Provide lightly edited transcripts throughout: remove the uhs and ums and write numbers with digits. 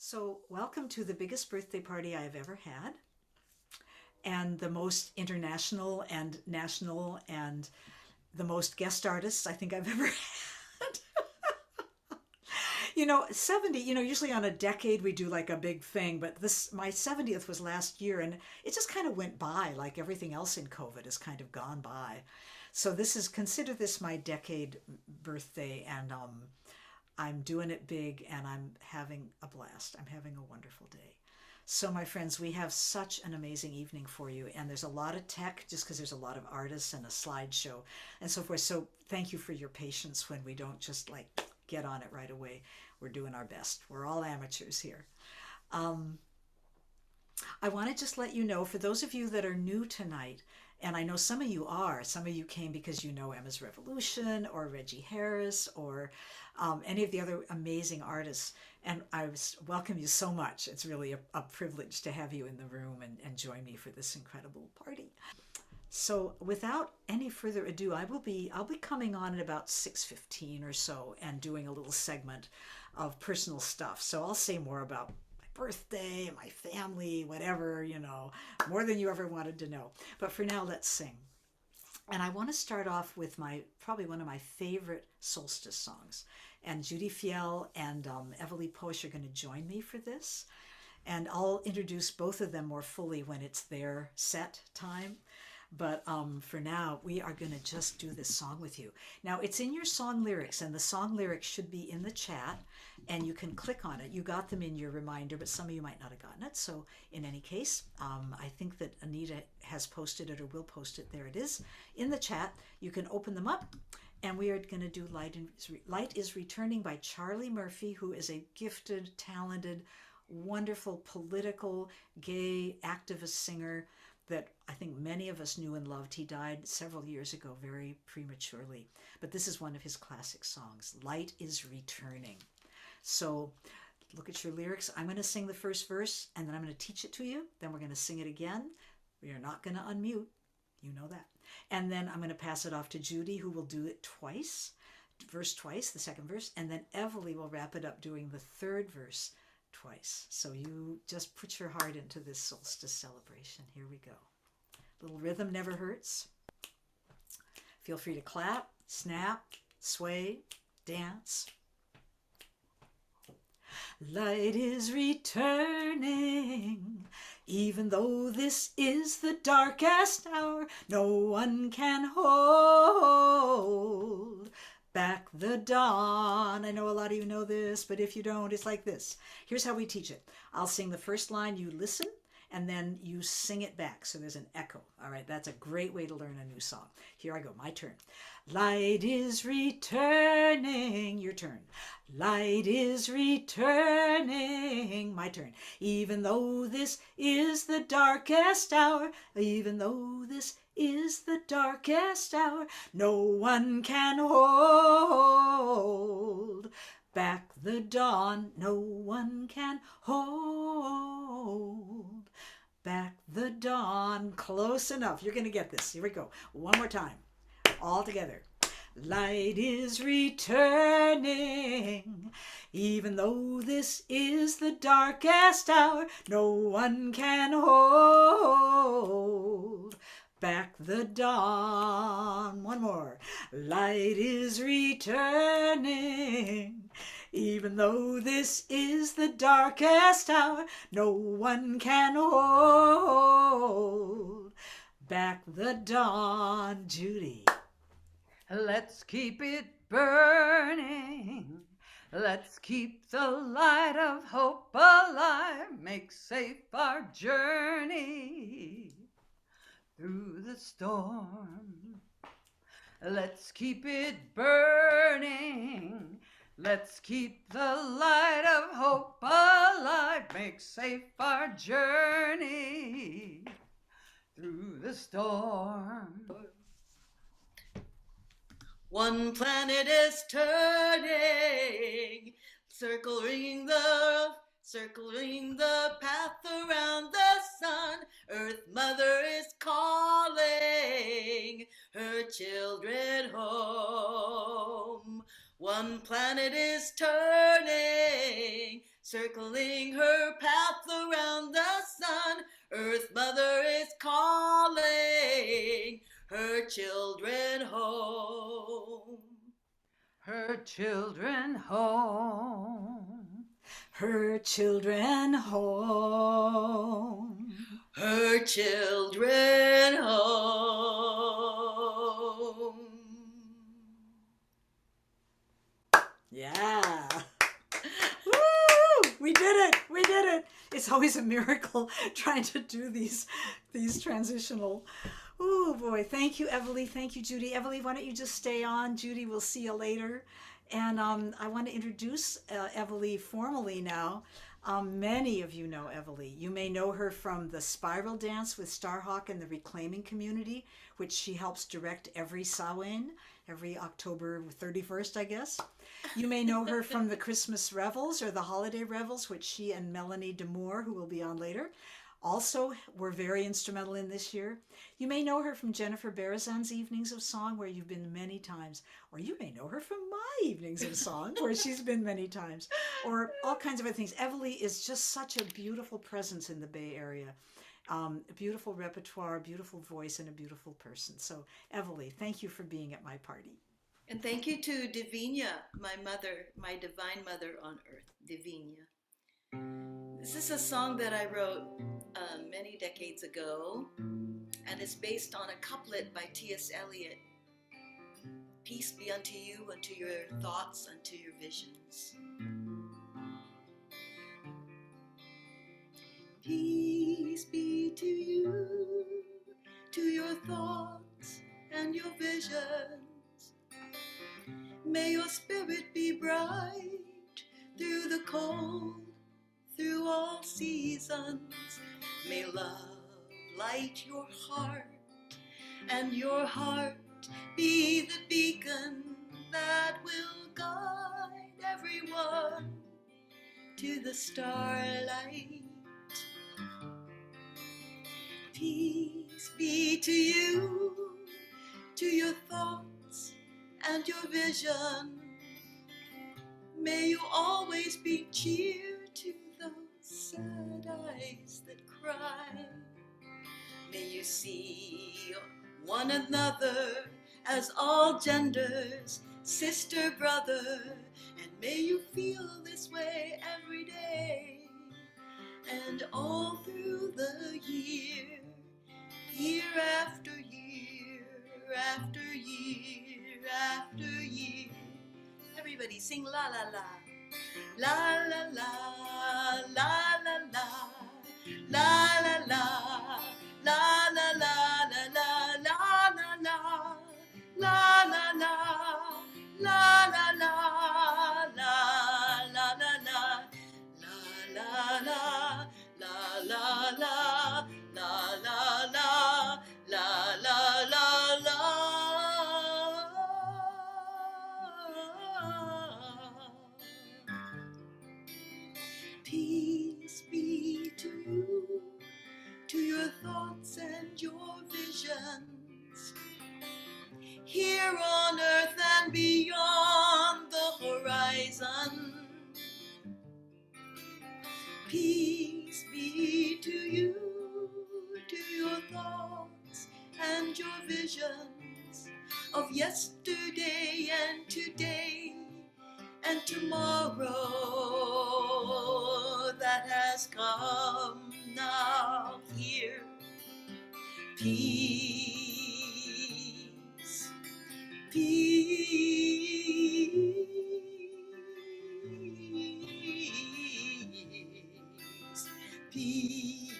So, welcome to the biggest birthday party I've ever had, and the most international and national, and the most guest artists I think I've ever had. 70, usually on a decade we do like a big thing, but my 70th was last year, and it just kind of went by like everything else in COVID has kind of gone by. So, consider this my decade birthday, and I'm doing it big and I'm having a blast. I'm having a wonderful day. So, my friends, we have such an amazing evening for you. And there's a lot of tech just because there's a lot of artists and a slideshow and so forth. So, thank you for your patience when we don't just like get on it right away. We're doing our best. We're all amateurs here. Um, I want to just let you know, for those of you that are new tonight, and I know some of you came because you know Emma's Revolution or Reggie Harris or any of the other amazing artists. And welcome you so much. It's really a privilege to have you in the room and join me for this incredible party. So without any further ado, I'll be coming on at about 6:15 or so and doing a little segment of personal stuff. So I'll say more about birthday, my family, whatever, more than you ever wanted to know. But for now, let's sing. And I want to start off with probably one of my favorite solstice songs. And Judy Fjell and Evelie Posche are going to join me for this. And I'll introduce both of them more fully when it's their set time. But for now, we are going to just do this song with you. Now, it's in your song lyrics, and the song lyrics should be in the chat, and you can click on it. You got them in your reminder, but some of you might not have gotten it. So in any case, I think that Anita has posted it or will post it. There it is in the chat. You can open them up, and we are going to do Light is Returning by Charlie Murphy, who is a gifted, talented, wonderful, political, gay, activist singer that I think many of us knew and loved. He died several years ago, very prematurely. But this is one of his classic songs, Light is Returning. So look at your lyrics. I'm going to sing the first verse, and then I'm going to teach it to you. Then we're going to sing it again. We are not going to unmute. You know that. And then I'm going to pass it off to Judy, who will do it twice, the second verse. And then Evelie will wrap it up doing the third verse twice. So you just put your heart into this solstice celebration. Here we go. Little rhythm never hurts. Feel free to clap, snap, sway, dance. Light is returning, even though this is the darkest hour. No one can hold back the dawn. I know a lot of you know this, but if you don't, it's like this. Here's how we teach it. I'll sing the first line, you listen, and then you sing it back. So there's an echo. All right, that's a great way to learn a new song. Here I go, my turn. Light is returning, your turn. Light is returning, my turn. Even though this is the darkest hour, even though this is the darkest hour, no one can hold back the dawn. No one can hold back the dawn. Close enough. You're going to get this. Here we go. One more time. All together. Light is returning, even though this is the darkest hour. No one can hold back the dawn. One more. Light is returning, even though this is the darkest hour. No one can hold back the dawn. Judy. Let's keep it burning. Let's keep the light of hope alive. Make safe our journey through the storm. Let's keep it burning. Let's keep the light of hope alive. Make safe our journey through the storm. One planet is turning, circling the path around the sun. Earth Mother is calling her children home. One planet is turning, circling her path around the sun. Earth Mother is calling her children home. Her children home. Her children home. Her children home. Yeah. Woo! We did it. We did it. It's always a miracle trying to do these transitional. Oh boy. Thank you, Evelie. Thank you, Judy. Evelie, why don't you just stay on? Judy, we'll see you later. And I want to introduce Evelie formally now. Many of you know Evelie. You may know her from the Spiral Dance with Starhawk and the Reclaiming Community, which she helps direct every Samhain, every October 31st, I guess. You may know her from the Christmas Revels or the Holiday Revels, which she and Melanie DeMore, who will be on later, also were very instrumental in this year. You may know her from Jennifer Barazan's Evenings of Song, where you've been many times. Or you may know her from my Evenings of Song, where she's been many times. Or all kinds of other things. Evelie is just such a beautiful presence in the Bay Area. A beautiful repertoire, a beautiful voice, and a beautiful person. So, Evelie, thank you for being at my party. And thank you to Divinia, my mother, my divine mother on earth, Divinia. This is a song that I wrote many decades ago, and it's based on a couplet by T.S. Eliot. Peace be unto you, unto your thoughts, unto your visions. Peace be to you, to your thoughts and your visions. May your spirit be bright through the cold, through all seasons. May love light your heart, and your heart be the beacon that will guide everyone to the starlight. Peace be to you, to your thoughts and your vision. May you always be cheer to those sad eyes that cry. May you see one another as all genders, sister, brother, and may you feel this way every day and all through the year, year after year, after year, after year. Everybody sing la la la. La la la, la la la, la la la, la la la, la la la la, la la la, la la la, la la la la, la la la, la la la, la la la, la la la la. Peace be to you, to your thoughts and your visions, here on earth and beyond the horizon. Peace be to you, to your thoughts and your visions of yesterday and today and tomorrow that has come now here. Peace, peace, peace, peace.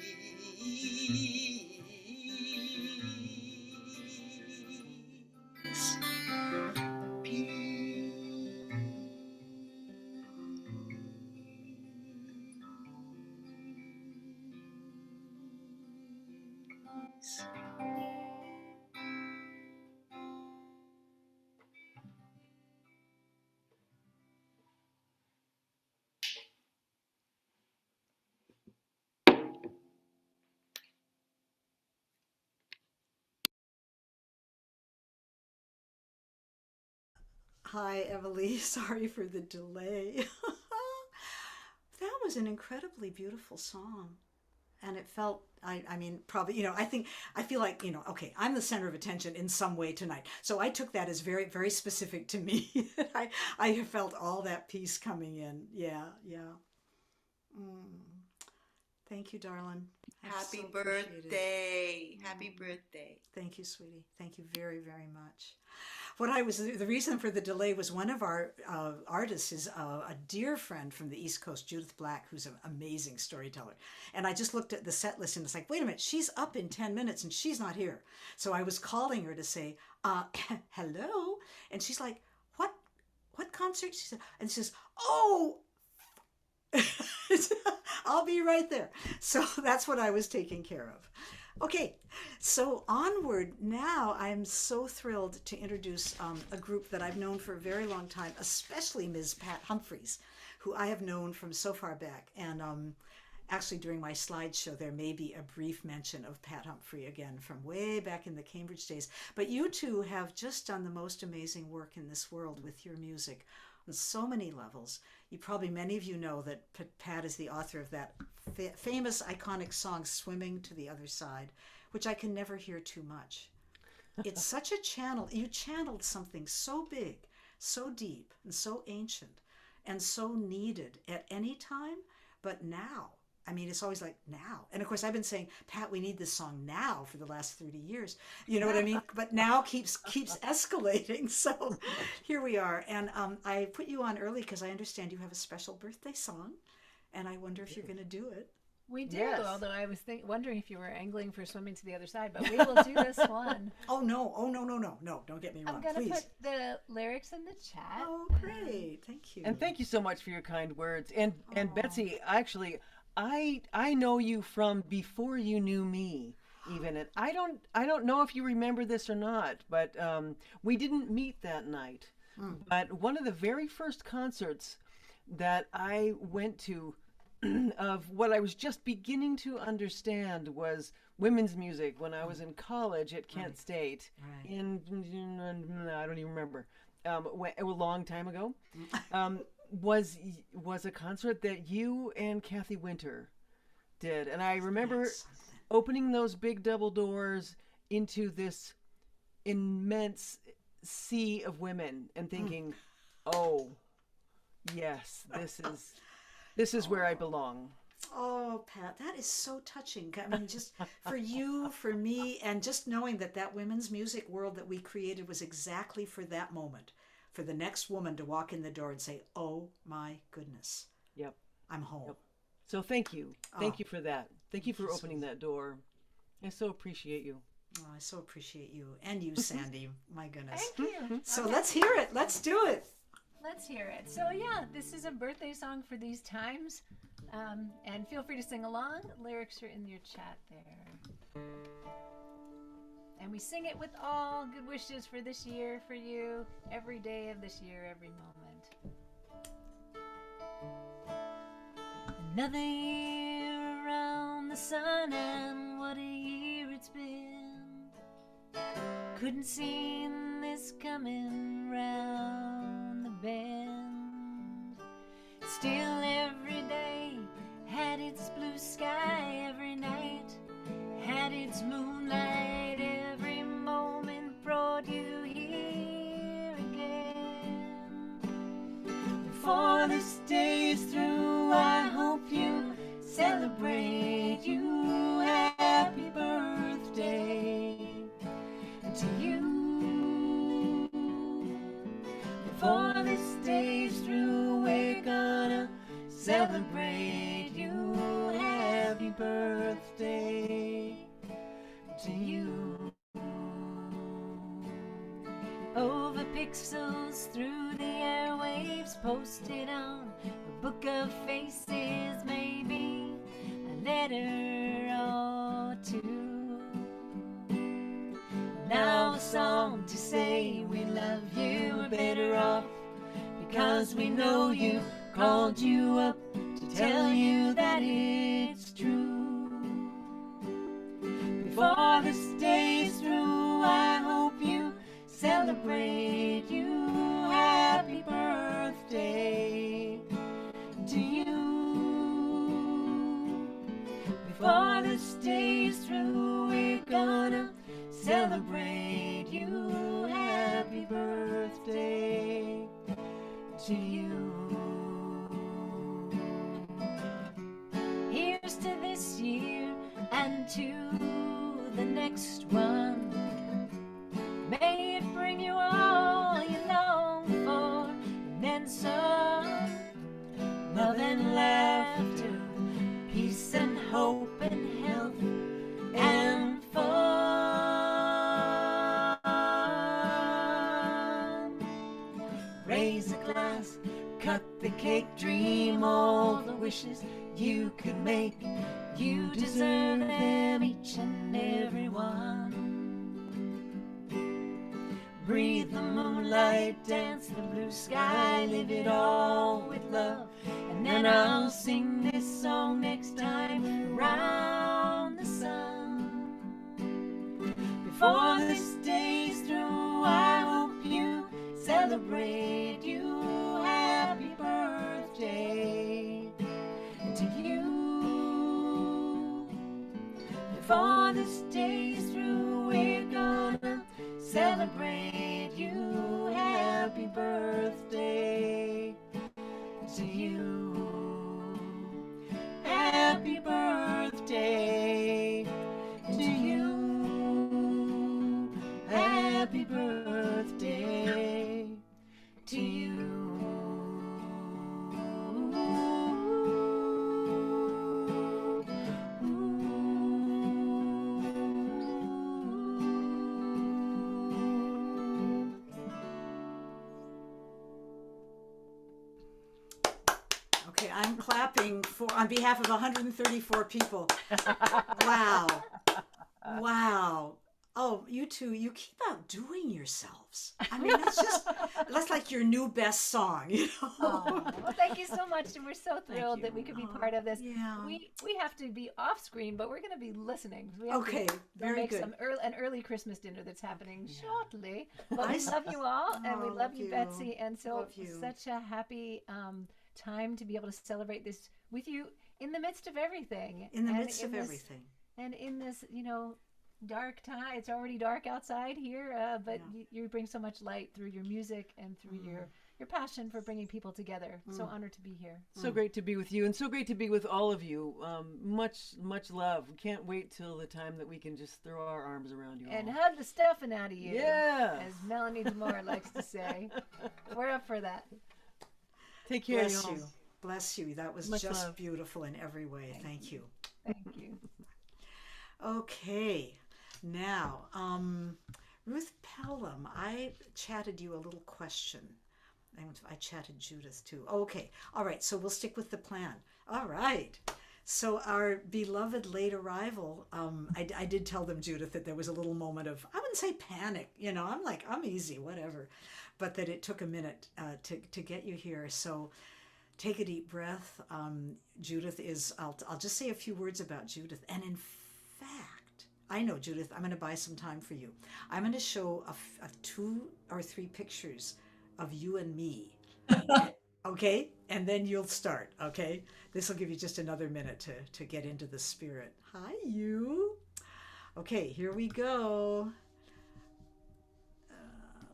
Hi, Evelie. Sorry for the delay. That was an incredibly beautiful song. And it felt, I mean, probably, you know, I feel like, you know, okay, I'm the center of attention in some way tonight. So I took that as very, very specific to me. I felt all that peace coming in. Yeah, yeah. Thank you, darling. Happy So appreciate it. birthday. Happy birthday. Thank you, sweetie. Thank you very, very much. The reason for the delay was one of our artists is a dear friend from the East Coast, Judith Black, who's an amazing storyteller. And I just looked at the set list and it's like, wait a minute, she's up in 10 minutes and she's not here. So I was calling her to say, hello. And she's like, what concert? She said, and she says, oh, I'll be right there. So that's what I was taking care of. Okay, so onward now. I'm so thrilled to introduce a group that I've known for a very long time, especially Ms. Pat Humphries, who I have known from so far back. And actually during my slideshow, there may be a brief mention of Pat Humphrey again from way back in the Cambridge days. But you two have just done the most amazing work in this world with your music on so many levels. Many of you know that Pat is the author of that famous iconic song, Swimming to the Other Side, which I can never hear too much. It's such a channel. You channeled something so big, so deep, and so ancient, and so needed at any time, but now. I mean, it's always like now. And of course, I've been saying, Pat, we need this song now for the last 30 years. You know what I mean? But now keeps escalating. So here we are. And I put you on early because I understand you have a special birthday song. And I wonder if you're going to do it. We do, Yes. although I was wondering if you were angling for Swimming to the Other Side, but we will do this one. Oh, no. No. Don't get me wrong, I'm going to please. put the lyrics in the chat. Oh, great. Thank you. And thank you so much for your kind words. And Betsy, actually, I know you from before you knew me, even. And I don't know if you remember this or not, but we didn't meet that night. But one of the very first concerts that I went to of what I was just beginning to understand was women's music when I was in college at Kent State. Right. In I don't even remember. A long time ago. Was a concert that you and Kathy Winter did, and I remember opening those big double doors into this immense sea of women and thinking, oh yes, this is where I belong. Oh, Pat, that is so touching. I mean, just for you, for me, and just knowing that women's music world that we created was exactly for that moment. For the next woman to walk in the door and say, oh my goodness. Yep. I'm home. Yep. So thank you. Thank Oh. you for that. Thank you for opening that door. I so appreciate you. Oh, I so appreciate you. And you, Sandy. My goodness. Thank you. So Okay, let's hear it. Let's do it. let's hear it. So yeah, this is a birthday song for these times. And feel free to sing along. Lyrics are in your chat there. And we sing it with all good wishes for this year, for you, every day of this year, every moment. Another year around the sun, and what a year it's been. Couldn't see this coming round the bend. Still every day had its blue sky, every night had its moonlight, every moment brought you here again. Before this day is through, I hope you celebrate you. Happy birthday to you. Before this day is through, we're gonna celebrate you. Happy birthday to you. Over pixels through the airwaves, posted on a book of faces, maybe a letter or two. Now a song to say we love you. We're better off because we know you. Called you up to tell you that it's true. Before this day is through, I hope you celebrate you. Happy birthday to you. Before this day's through, we're gonna celebrate you. Happy birthday to you. Here's to this year and to the next one. May it bring you all you long for, and then some. Love and laughter, peace and hope and health and fun. Raise a glass, cut the cake, dream all the wishes you could make. You deserve them, each and every one. Breathe the moonlight, dance the blue sky, live it all with love. And then I'll sing this song next time around the sun. Before this day's through, I hope you celebrate you. Happy birthday to you. Before this day's through, we're gonna celebrate you. Happy birthday to you. Happy birthday to you. Happy birthday to you. Okay, I'm clapping on behalf of 134 people. Wow. Wow. Oh, you two, you keep outdoing yourselves. I mean, that's like your new best song, you know? Oh, well, thank you so much, and we're so thrilled that we could be part of this. Yeah. We have to be off screen, but we're going to be listening. We have Okay, to very make good. an early Christmas dinner that's happening shortly. But we love you all, and we Oh, love you, Betsy, and so Love you. such a happy time to be able to celebrate this with you in the midst of everything. In the And midst of everything. And in this, dark time. It's already dark outside here, but you bring so much light through your music and through your passion for bringing people together. So honored to be here. So great to be with you, and so great to be with all of you. Much love. We can't wait till the time that we can just throw our arms around you And all. hug the stuffing out of you. Yeah. As Melanie DeMore likes to say. We're up for that. Take care, Bless y'all. you. Bless you. That was Much just love. beautiful in every way. Thank you. Thank you. Okay. Now, Ruth Pelham, I chatted you a little question. I chatted Judith too. Okay. All right. So we'll stick with the plan. All right. So our beloved late arrival, I did tell them, Judith, that there was a little moment of, I wouldn't say panic, I'm easy, whatever, but that it took a minute to get you here. So take a deep breath. Judith is, I'll just say a few words about Judith. And in fact, I know, Judith, I'm going to buy some time for you. I'm going to show a 2 or 3 pictures of you and me. Okay? And then you'll start, okay? This will give you just another minute to get into the spirit. Hi, you. Okay, here we go.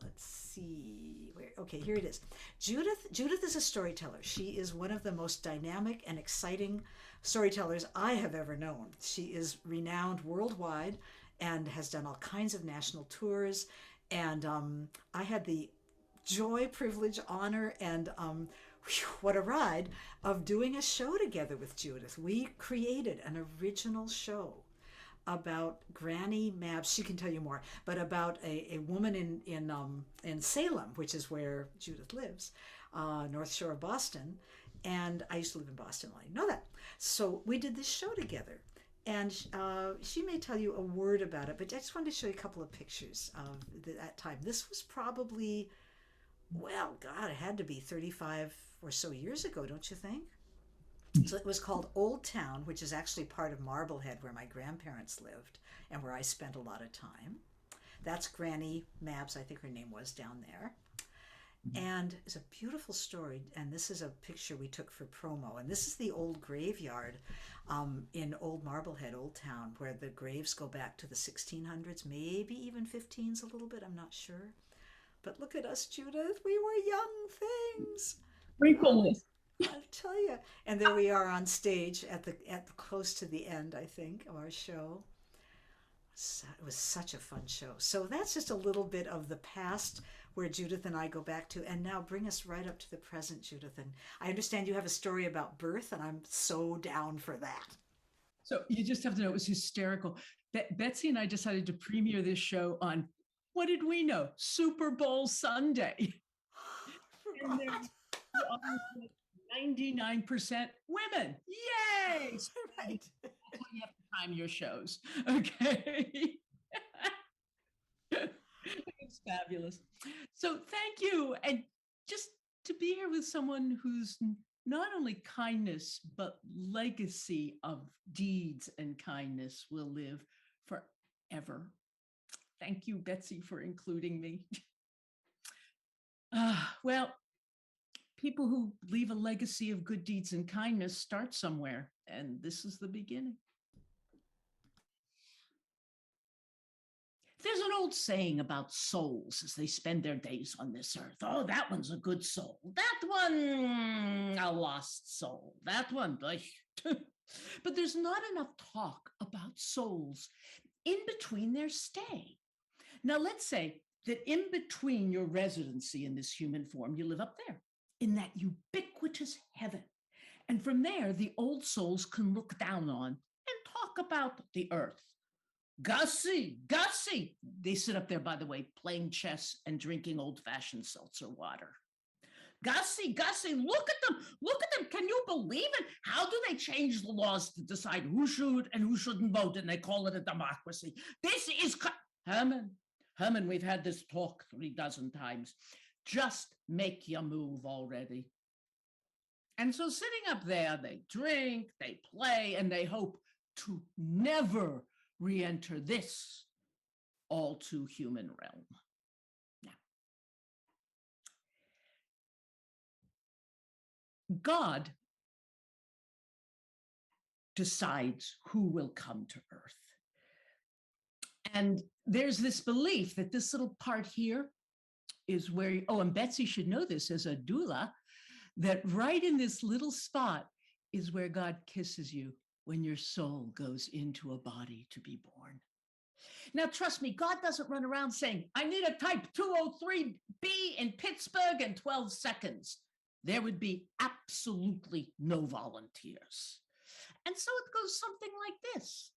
Let's see. Okay, here it is. Judith is a storyteller. She is one of the most dynamic and exciting storytellers I have ever known. She is renowned worldwide and has done all kinds of national tours. And I had the joy, privilege, honor, and what a ride of doing a show together with Judith. We created an original show about Granny Mabs. She can tell you more, but about a woman in Salem, which is where Judith lives, North Shore of Boston. And I used to live in Boston. I know that. So we did this show together. And she may tell you a word about it, but I just wanted to show you a couple of pictures of that time. This was probably, well, God, it had to be 35 or so years ago, don't you think? So it was called Old Town, which is actually part of Marblehead, where my grandparents lived and where I spent a lot of time. That's Granny Mabs, I think her name was, down there. And it's a beautiful story. And this is a picture we took for promo. And this is the old graveyard in Old Marblehead, Old Town, where the graves go back to the 1600s, maybe even 15s a little bit. I'm not sure. But look at us, Judith. We were young things. Wrinkles. I'll tell you. And there we are on stage at the close to the end, I think, of our show. So it was such a fun show. So that's just a little bit of the past where Judith and I go back to, and now bring us right up to the present, Judith. And I understand you have a story about birth, and I'm so down for that. So you just have to know, it was hysterical. Betsy and I decided to premiere this show on, what did we know? Super Bowl Sunday. And there were 99% women. Yay! Right. That's how you have to time your shows. Okay. It's fabulous. So thank you. And just to be here with someone who's not only kindness, but legacy of deeds and kindness will live forever. Thank you, Betsy, for including me. Well, people who leave a legacy of good deeds and kindness start somewhere, and this is the beginning. There's an old saying about souls as they spend their days on this earth. Oh, that one's a good soul. That one, a lost soul. That one, but there's not enough talk about souls in between their stay. Now, let's say that in between your residency in this human form, you live up there in that ubiquitous heaven. And from there, the old souls can look down on and talk about the earth. Gussie, Gussie. They sit up there, by the way, playing chess and drinking old-fashioned seltzer water. Gussie, Gussie, look at them. Look at them. Can you believe it? How do they change the laws to decide who should and who shouldn't vote? And they call it a democracy. This is Herman, we've had this talk 36 times. Just make your move already. And so sitting up there, they drink, they play, and they hope to never re-enter this all too human realm. Now, God decides who will come to earth. And there's this belief that this little part here is where, and Betsy should know this as a doula, that right in this little spot is where God kisses you when your soul goes into a body to be born. Now, trust me, God doesn't run around saying, I need a type 203B in Pittsburgh in 12 seconds. There would be absolutely no volunteers. And so it goes something like this.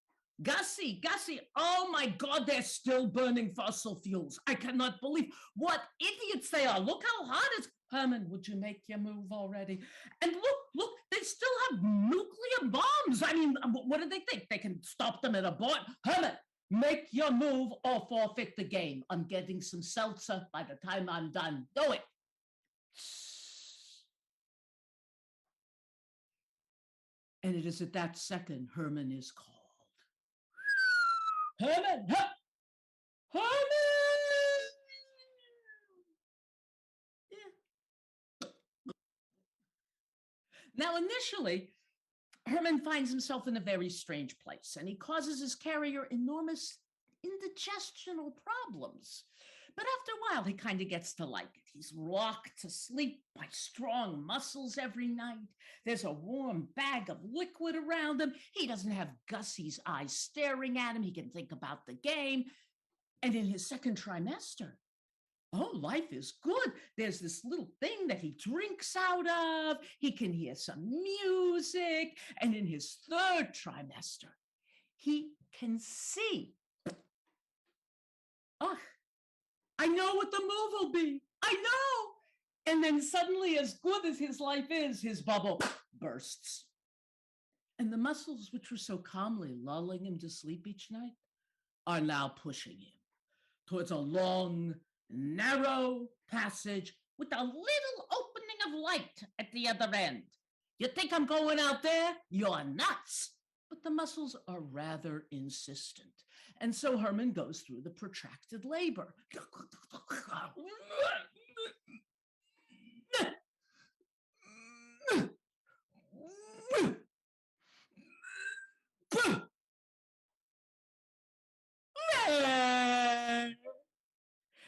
Gussie, Gussie, oh my God, they're still burning fossil fuels. I cannot believe what idiots they are. Look how hot it's. Herman, would you make your move already? And look, they still have nuclear bombs. I mean, what do they think? They can stop them at a bomb? Herman, make your move or forfeit the game. I'm getting some seltzer by the time I'm done. Do it. And it is at that second Herman is called. Herman! Herman! Yeah. Now, initially, Herman finds himself in a very strange place, and he causes his carrier enormous indigestional problems. But after a while, he kind of gets to like it. He's rocked to sleep by strong muscles every night. There's a warm bag of liquid around him. He doesn't have Gussie's eyes staring at him. He can think about the game. And in his second trimester, life is good. There's this little thing that he drinks out of. He can hear some music. And in his third trimester, he can see. I know what the move will be. I know. And then suddenly, as good as his life is, his bubble bursts. And the muscles which were so calmly lulling him to sleep each night are now pushing him towards a long, narrow passage with a little opening of light at the other end. You think I'm going out there? You're nuts. But the muscles are rather insistent. And so Herman goes through the protracted labor.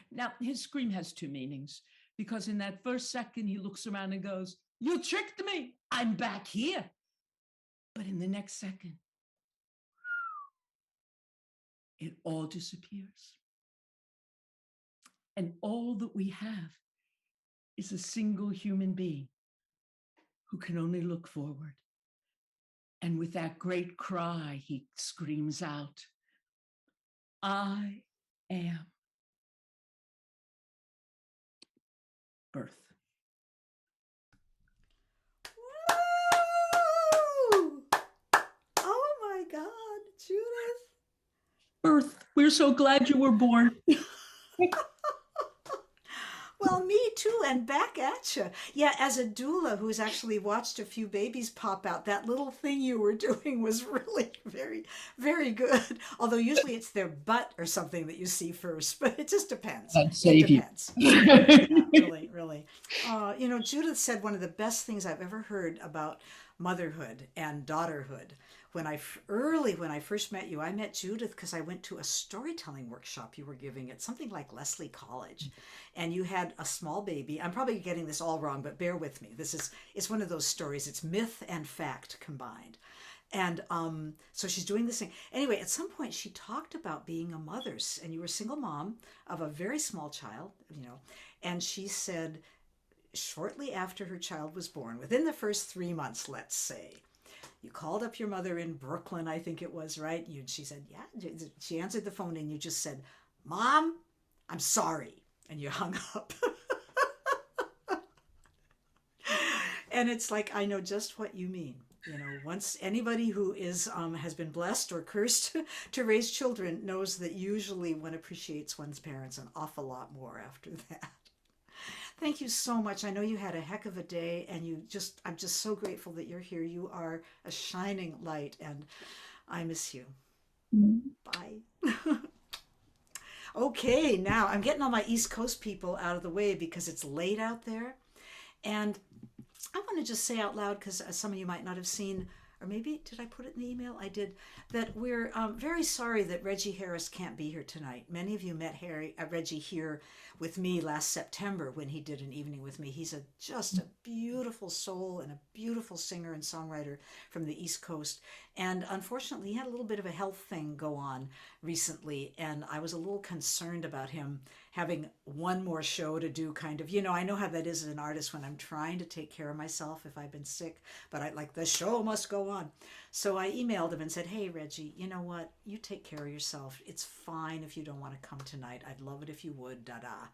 Now, his scream has two meanings, because in that first second, he looks around and goes, "You tricked me. I'm back here." But in the next second, it all disappears. And all that we have is a single human being who can only look forward. And with that great cry, he screams out, "I am birth." Woo! Oh my God, Judith. Birth. We're so glad you were born. Well, me too, and back at you. Yeah, as a doula who's actually watched a few babies pop out, that little thing you were doing was really very, very good. Although usually it's their butt or something that you see first, but it just depends. It depends. Yeah, really, really. You know, Judith said one of the best things I've ever heard about motherhood and daughterhood. When I first met you, I met Judith because I went to a storytelling workshop you were giving at something like Leslie College, and you had a small baby. I'm probably getting this all wrong, but bear with me. It's one of those stories. It's myth and fact combined. And so she's doing this thing. Anyway, at some point she talked about being a mother, and you were a single mom of a very small child, you know, and she said shortly after her child was born, within the first 3 months, let's say, you called up your mother in Brooklyn, I think it was, right? She said, yeah. She answered the phone and you just said, "Mom, I'm sorry." And you hung up. And it's like, I know just what you mean. You know, once anybody who is has been blessed or cursed to raise children knows that usually one appreciates one's parents an awful lot more after that. Thank you so much. I know you had a heck of a day, and I'm just so grateful that you're here. You are a shining light, and I miss you. Bye. Okay, now I'm getting all my East Coast people out of the way because it's late out there. And I want to just say out loud, because some of you might not have seen, or maybe did I put it in the email? I did, that we're very sorry that Reggie Harris can't be here tonight. Many of you met Reggie here with me last September when he did an evening with me. He's just a beautiful soul and a beautiful singer and songwriter from the East Coast. And unfortunately, he had a little bit of a health thing go on recently, and I was a little concerned about him having one more show to do, kind of. You know, I know how that is as an artist when I'm trying to take care of myself if I've been sick, but the show must go on. So I emailed him and said, "Hey, Reggie, you know what? You take care of yourself. It's fine if you don't want to come tonight. I'd love it if you would, da-da."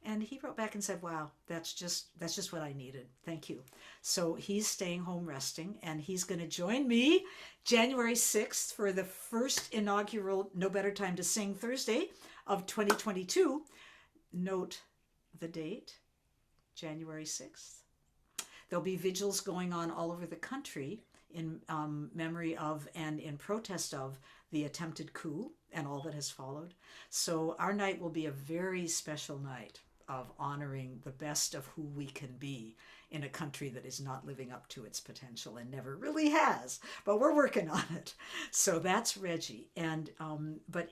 And he wrote back and said, "Wow, that's just what I needed. Thank you." So he's staying home resting, and he's going to join me January 6th for the first inaugural No Better Time to Sing Thursday of 2022. Note the date, January 6th. There'll be vigils going on all over the country in memory of and in protest of the attempted coup and all that has followed. So our night will be a very special night of honoring the best of who we can be in a country that is not living up to its potential and never really has, but we're working on it. So that's Reggie. And but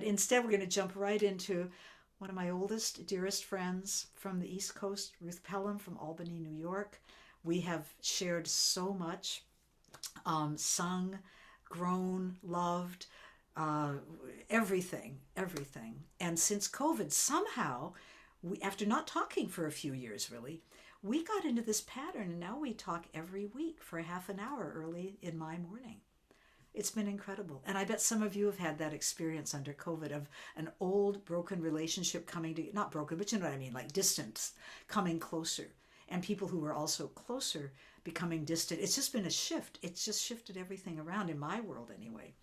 instead we're going to jump right into one of my oldest, dearest friends from the East Coast, Ruth Pelham from Albany, New York. We have shared so much, sung, grown, loved, everything. And since COVID, somehow, after not talking for a few years really, we got into this pattern, and now we talk every week for a half an hour early in my morning. It's been incredible. And I bet some of you have had that experience under COVID of an old broken relationship coming to, not broken, but you know what I mean, like distance, coming closer. And people who were also closer becoming distant. It's just been a shift. It's just shifted everything around in my world anyway.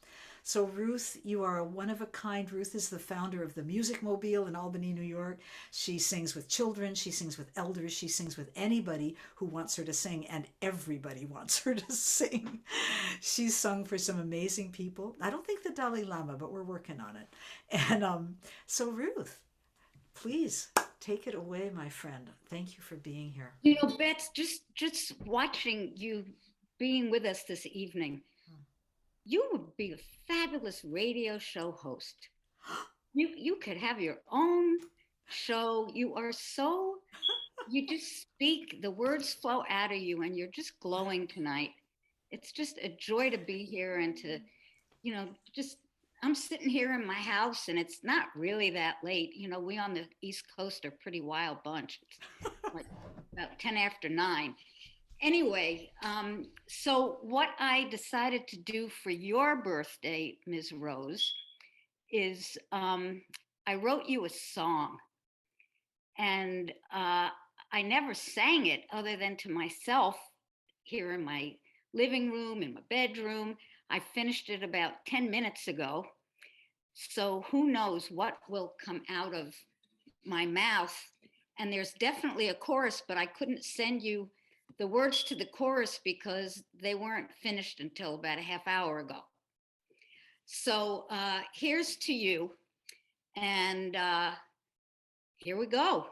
So Ruth, you are a one of a kind. Ruth is the founder of the Music Mobile in Albany, New York. She sings with children. She sings with elders. She sings with anybody who wants her to sing, and everybody wants her to sing. She's sung for some amazing people. I don't think the Dalai Lama, but we're working on it. And so Ruth, please Take it away, my friend. Thank you for being here. You know, Bets, just watching you being with us this evening, you would be a fabulous radio show host. You could have your own show. You just speak, the words flow out of you, and you're just glowing tonight. It's just a joy to be here and to, just, I'm sitting here in my house and it's not really that late. You know, we on the East Coast are a pretty wild bunch. It's like about 10 after 9. Anyway, so what I decided to do for your birthday, Ms. Rose, is I wrote you a song, and I never sang it other than to myself here in my living room, in my bedroom. I finished it about 10 minutes ago. So who knows what will come out of my mouth. And there's definitely a chorus, but I couldn't send you the words to the chorus because they weren't finished until about a half hour ago. So here's to you. And here we go.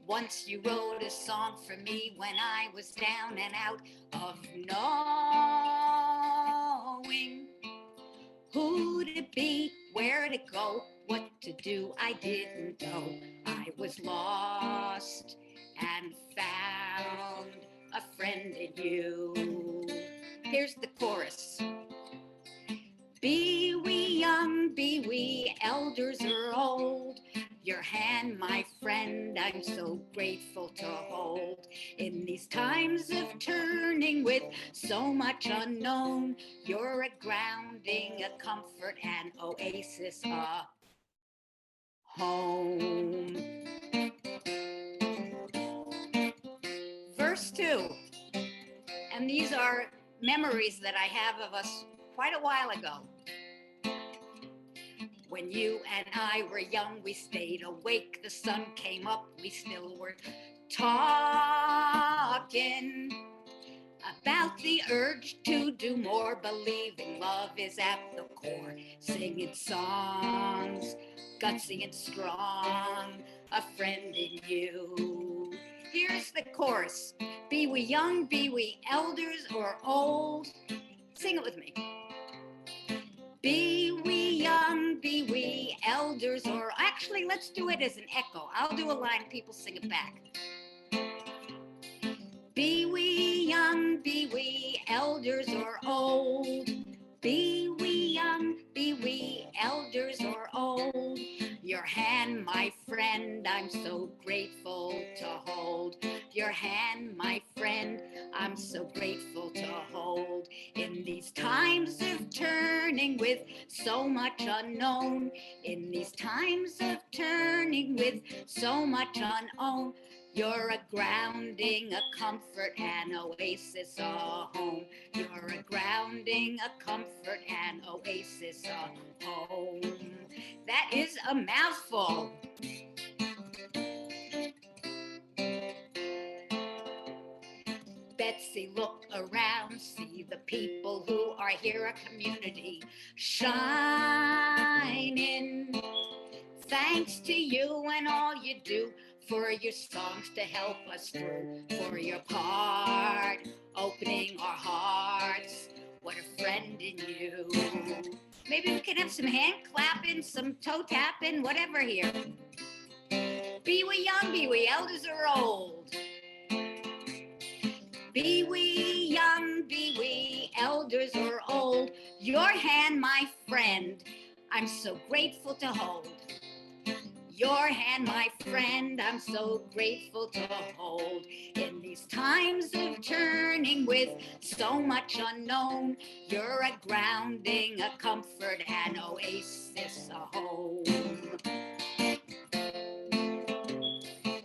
Once you wrote a song for me when I was down and out of knowing who to be, where to go, what to do. I didn't know. I was lost and found a friend in you. Here's the chorus. Be we young, be we elders or old, your hand, my friend, I'm so grateful to hold. In these times of turning with so much unknown, you're a grounding, a comfort, an oasis, a home. Verse 2, and these are memories that I have of us quite a while ago. When you and I were young, we stayed awake. The sun came up, we still were talking about the urge to do more, believing love is at the core, singing songs, gutsy and strong, a friend in you. Here's the chorus. Be we young, be we elders or old. Sing it with me. Be we young, be we elders, or actually, let's do it as an echo. I'll do a line, people sing it back. Be we young, be we elders or old. Be we young, be we elders or old. Your hand, my friend, I'm so grateful to hold. Your hand, my friend, I'm so grateful to hold. In these times of turning with so much unknown, in these times of turning with so much unknown, you're a grounding, a comfort, an oasis, a home. You're a grounding, a comfort, an oasis, a home. That is a mouthful. Betsy, look around, see the people who are here, a community shining. Thanks to you and all you do, for your songs to help us through, for your part, opening our hearts. What a friend in you. Maybe we can have some hand clapping, some toe tapping, whatever here. Be we young, be we elders or old. Be we young, be we elders or old. Your hand, my friend, I'm so grateful to hold. Your hand, my friend, I'm so grateful to hold. In these times of turning with so much unknown, you're a grounding, a comfort, an oasis, a home.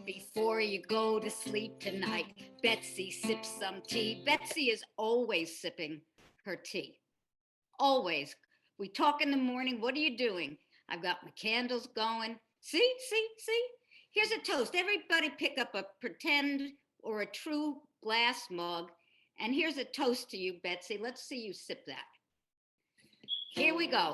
Before you go to sleep tonight, Betsy, sip some tea. Betsy is always sipping her tea. Always. We talk in the morning. What are you doing? I've got my candles going. See? Here's a toast. Everybody pick up a pretend or a true glass mug And here's a toast to you, Betsy. Let's see you sip that. Here we go.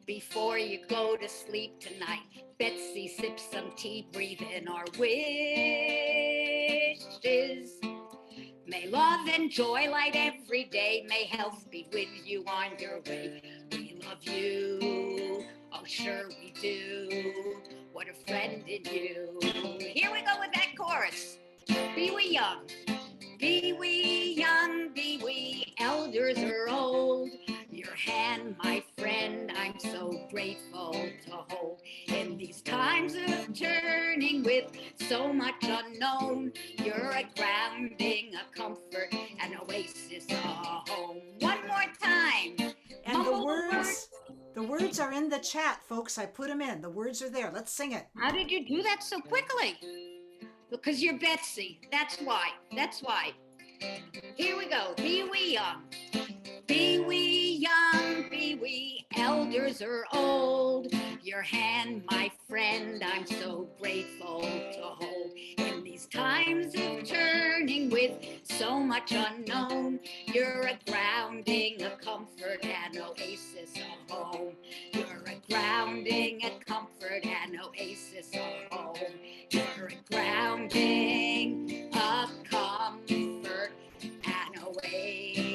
Before you go to sleep tonight, Betsy, sip some tea, breathe in our wishes. May love and joy light every day. May health be with you on your way. We love you. Oh, sure we do. What a friend in you. Here we go with that chorus. Be we young. Be we young. Be we elders or old. Your hand, my friend, I'm so grateful to hold. In these times of turning with so much unknown, you're a grounding, a comfort, an oasis, a home. One more time. And the words are in the chat, folks. I put them in. The words are there. Let's sing it. How did you do that so quickly? Because you're Betsy. That's why. That's why. Here we go. Be we young. Be we young, be we elders or old. Your hand, my friend, I'm so grateful to hold. In these times of turning with so much unknown, you're a grounding, a comfort, an oasis, a home. You're a grounding, a comfort, an oasis, a home. You're a grounding, a comfort, an oasis.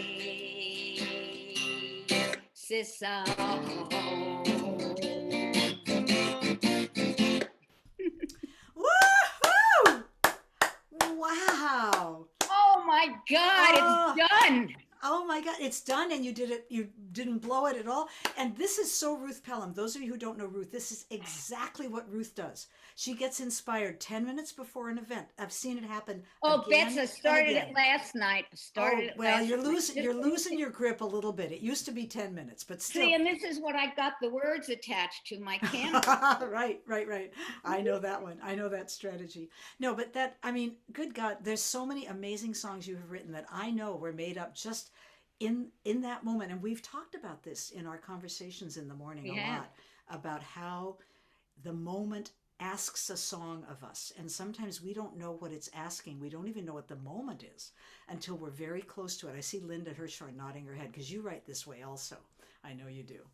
Woohoo! Wow. Oh my God, it's done. Oh my God, it's done, and you did it. You didn't blow it at all. And this is so Ruth Pelham. Those of you who don't know Ruth, this is exactly what Ruth does. She gets inspired 10 minutes before an event. I've seen it happen. Oh, again Betsy, I started and again. it last night. You're losing your grip a little bit. It used to be 10 minutes, but still. See, and this is what I got the words attached to my camera. Right. I know that one. I know that strategy. No, but good God, there's so many amazing songs you have written that I know were made up just in that moment. And we've talked about this in our conversations in the morning a lot, about how the moment asks a song of us. And sometimes we don't know what it's asking. We don't even know what the moment is until we're very close to it. I see Linda HIrschhorn nodding her head because you write this way also. I know you do.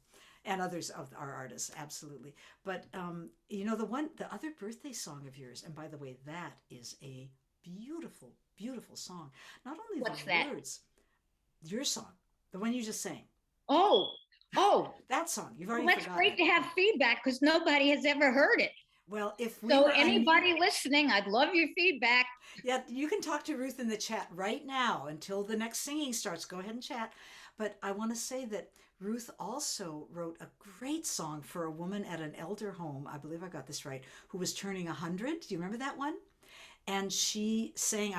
And others of our artists, absolutely. But, the other birthday song of yours, and by the way, that is a beautiful, beautiful song. Not only What's the that? words, your song, the one you just sang. Oh, that song. You've already that's forgotten great it. to have feedback because nobody has ever heard it. Well, Anybody listening, I'd love your feedback. Yeah, you can talk to Ruth in the chat right now until the next singing starts. Go ahead and chat. But I want to say that Ruth also wrote a great song for a woman at an elder home, I believe I got this right, who was turning 100. Do you remember that one? And she sang,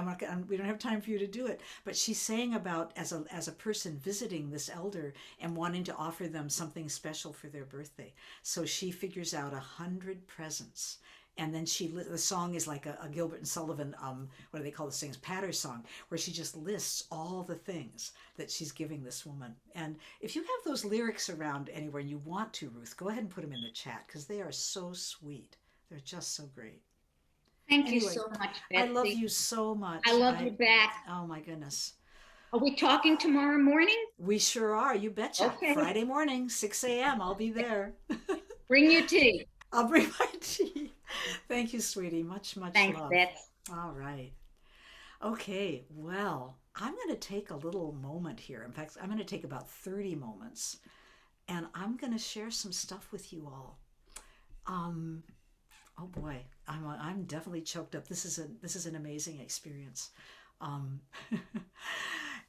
we don't have time for you to do it, but she sang about as a person visiting this elder and wanting to offer them something special for their birthday. So she figures out 100 presents. And then the song is like a Gilbert and Sullivan, what do they call this thing? Patter song, where she just lists all the things that she's giving this woman. And if you have those lyrics around anywhere and you want to, Ruth, go ahead and put them in the chat because they are so sweet. They're just so great. Thank you so much, Betsy. I love you so much. I love you back. Oh my goodness. Are we talking tomorrow morning? We sure are. You betcha. Okay. Friday morning, 6 a.m. I'll be there. Bring your tea. I'll bring my tea. Thank you, sweetie. Much Thanks, love. Betsy. All right. Okay. Well, I'm going to take a little moment here. In fact, I'm going to take about 30 moments, and I'm going to share some stuff with you all. Oh boy, I'm definitely choked up. This is an amazing experience, and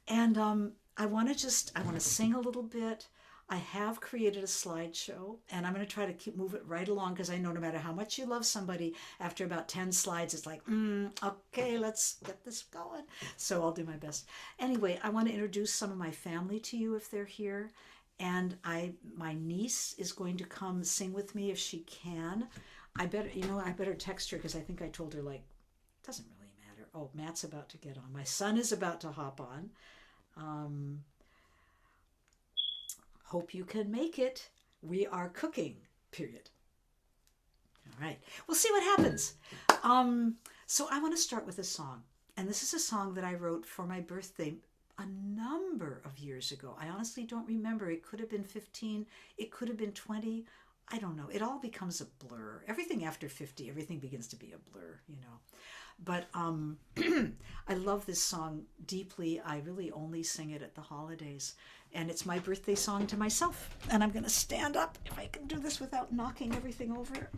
I want to sing a little bit. I have created a slideshow, and I'm going to try to move it right along because I know no matter how much you love somebody, after about 10 slides, it's like, okay, let's get this going. So I'll do my best. Anyway, I want to introduce some of my family to you if they're here, and my niece is going to come sing with me if she can. I better text her because I think I told her, doesn't really matter. Oh, Matt's about to get on. My son is about to hop on. Hope you can make it. We are cooking, period. All right. We'll see what happens. So I want to start with a song. And this is a song that I wrote for my birthday a number of years ago. I honestly don't remember. It could have been 15. It could have been 20. I don't know. It all becomes a blur. Everything after 50, everything begins to be a blur, you know. But I love this song deeply. I really only sing it at the holidays. And it's my birthday song to myself. And I'm going to stand up if I can do this without knocking everything over.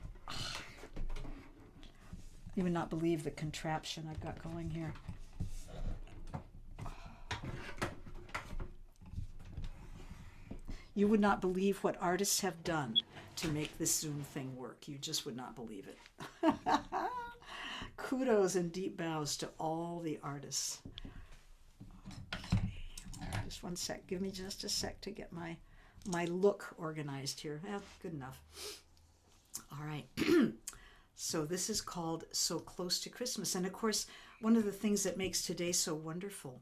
You would not believe the contraption I've got going here. You would not believe what artists have done to make this Zoom thing work. You just would not believe it. Kudos and deep bows to all the artists. Okay, just one sec. Give me just a sec to get my look organized here. Yeah, good enough. All right. So this is called So Close to Christmas. And of course, one of the things that makes today so wonderful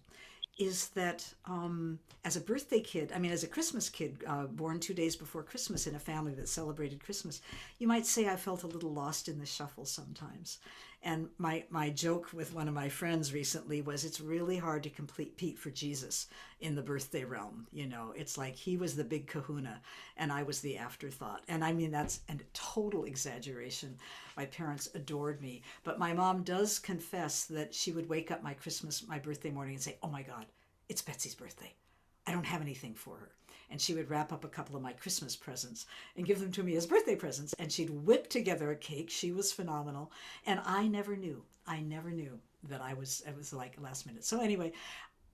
is that as a birthday kid, as a Christmas kid, born 2 days before Christmas in a family that celebrated Christmas, you might say I felt a little lost in the shuffle sometimes. And my joke with one of my friends recently was it's really hard to compete for Jesus in the birthday realm. You know, it's like he was the big kahuna and I was the afterthought. And that's a total exaggeration. My parents adored me. But my mom does confess that she would wake up my birthday morning and say, oh my God, it's Betsy's birthday. I don't have anything for her. And she would wrap up a couple of my Christmas presents and give them to me as birthday presents. And she'd whip together a cake. She was phenomenal. And I never knew that it was like last minute. So anyway,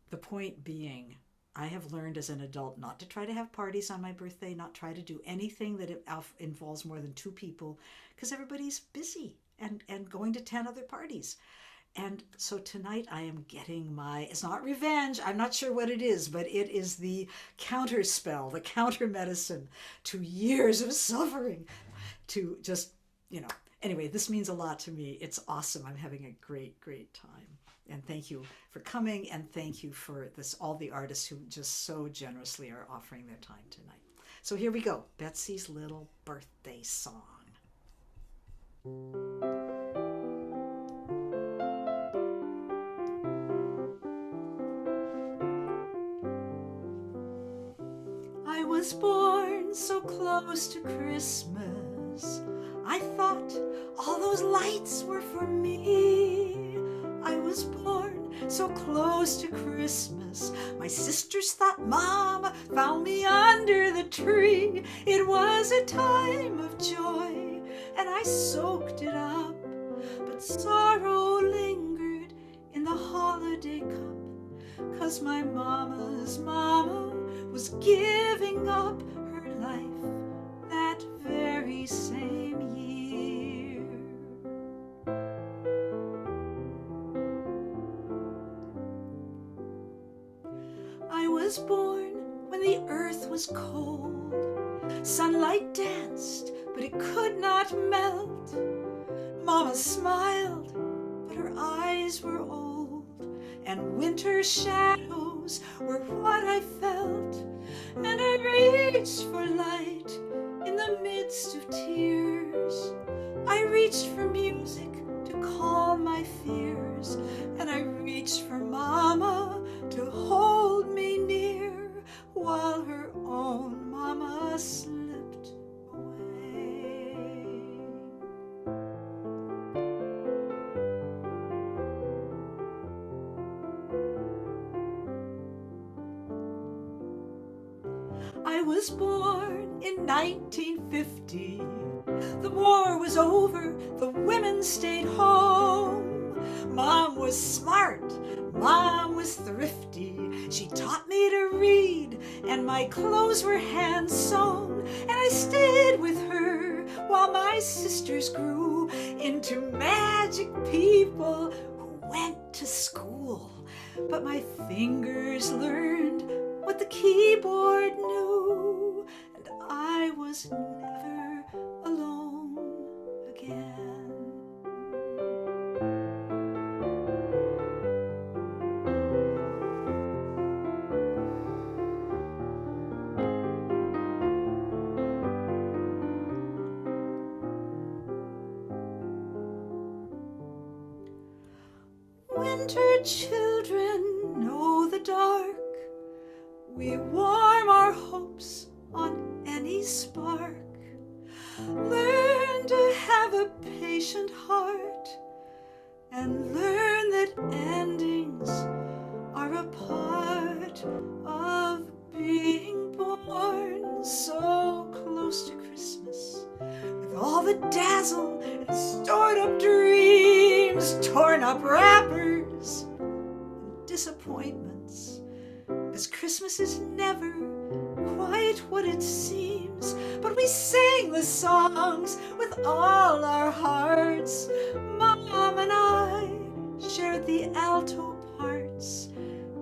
the point being, I have learned as an adult not to try to have parties on my birthday, not try to do anything that involves more than 2 people, because everybody's busy and going to 10 other parties. And so tonight I am getting it's not revenge, I'm not sure what it is, but it is the counter spell, the counter medicine to years of suffering, to just, anyway, this means a lot to me. It's awesome. I'm having a great, great time. And thank you for coming, and thank you for all the artists who just so generously are offering their time tonight. So here we go, Betsy's little birthday song. I was born so close to Christmas, I thought all those lights were for me. I was born so close to Christmas, my sisters thought Mom found me under the tree. It was a time of joy, and I soaked it up, but sorrow lingered in the holiday cup, 'cause my mama's mama was giving up her life that very same year. I was born when the earth was cold. Sunlight danced, but it could not melt. Mama smiled, but her eyes were old, and winter shadows were what I felt. And I reached for light in the midst of tears. I reached for music to calm my fears, and I reached for Mama to hold me near, while her own Mama slipped away. I was born in 1950. The war was over, the women stayed home. Mom was smart, Mom was thrifty. She taught me to read, and my clothes were hand sewn. And I stayed with her while my sisters grew into magic people who went to school. But my fingers learned what the keyboard knew, and I was never alone again. winter children know the dark. We warm our hopes on any spark. Learn to have a patient heart and learn that endings are a part of being born. So close to Christmas, with all the dazzle and stored up dreams, torn up wrappers and disappointments. 'Cause Christmas is never quite what it seems, but we sang the songs with all our hearts. Mom and I shared the alto parts,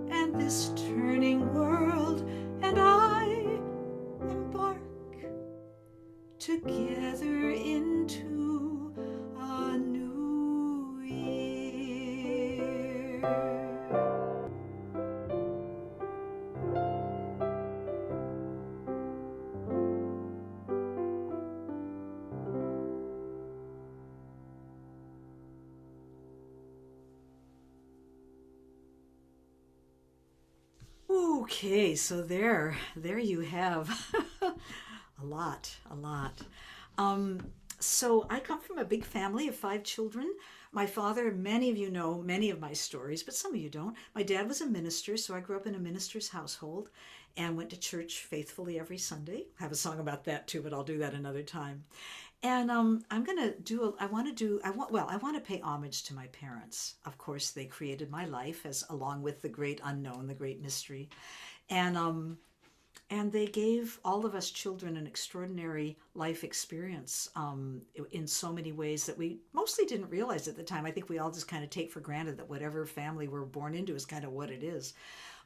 and this turning world and I embark together into a new year. Okay, so there you have a lot. So I come from a big family of 5 children. My father, many of you know many of my stories, but some of you don't. My dad was a minister, so I grew up in a minister's household and went to church faithfully every Sunday. I have a song about that too, but I'll do that another time. And I want to pay homage to my parents. Of course, they created my life along with the great unknown, the great mystery. And they gave all of us children an extraordinary life experience in so many ways that we mostly didn't realize at the time. I think we all just kind of take for granted that whatever family we're born into is kind of what it is.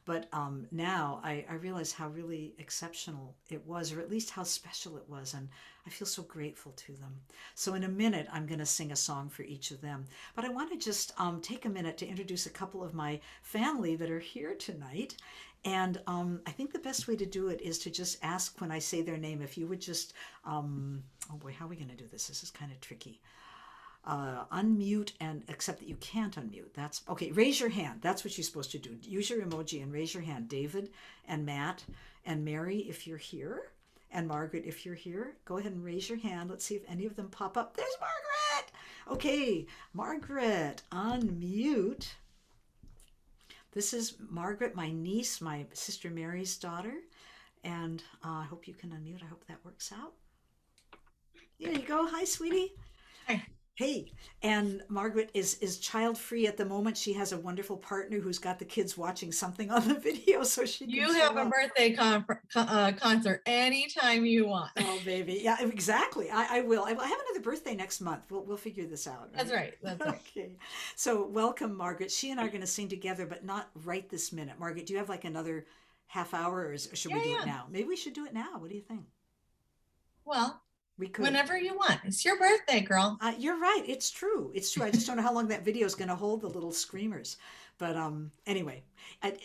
But now I realize how really exceptional it was, or at least how special it was. And I feel so grateful to them. So in a minute, I'm going to sing a song for each of them. But I want to just take a minute to introduce a couple of my family that are here tonight. And I think the best way to do it is to just ask when I say their name, if you would just, oh boy, how are we going to do this? This is kind of tricky. Unmute, and except that you can't unmute. That's okay. Raise your hand. That's what you're supposed to do. Use your emoji and raise your hand. David and Matt and Mary, if you're here, and Margaret, if you're here, go ahead and raise your hand. Let's see if any of them pop up. There's Margaret. Okay, Margaret, unmute. This is Margaret, my niece, my sister Mary's daughter, and I hope you can unmute. I hope that works out. There you go. Hi, sweetie. Hi. Hey, and Margaret is child-free at the moment. She has a wonderful partner who's got the kids watching something on the video, so she can You show have a up. birthday concert anytime you want. Oh, baby. Yeah, exactly. I will. I have another birthday next month. We'll figure this out. Right? That's right. Okay. So welcome, Margaret. She and I are going to sing together, but not right this minute. Margaret, do you have like another half hour, or should we do it now? Maybe we should do it now. What do you think? Well, we could. Whenever you want. It's your birthday, girl. You're right. It's true. It's true. I just don't know how long that video is going to hold the little screamers. But anyway,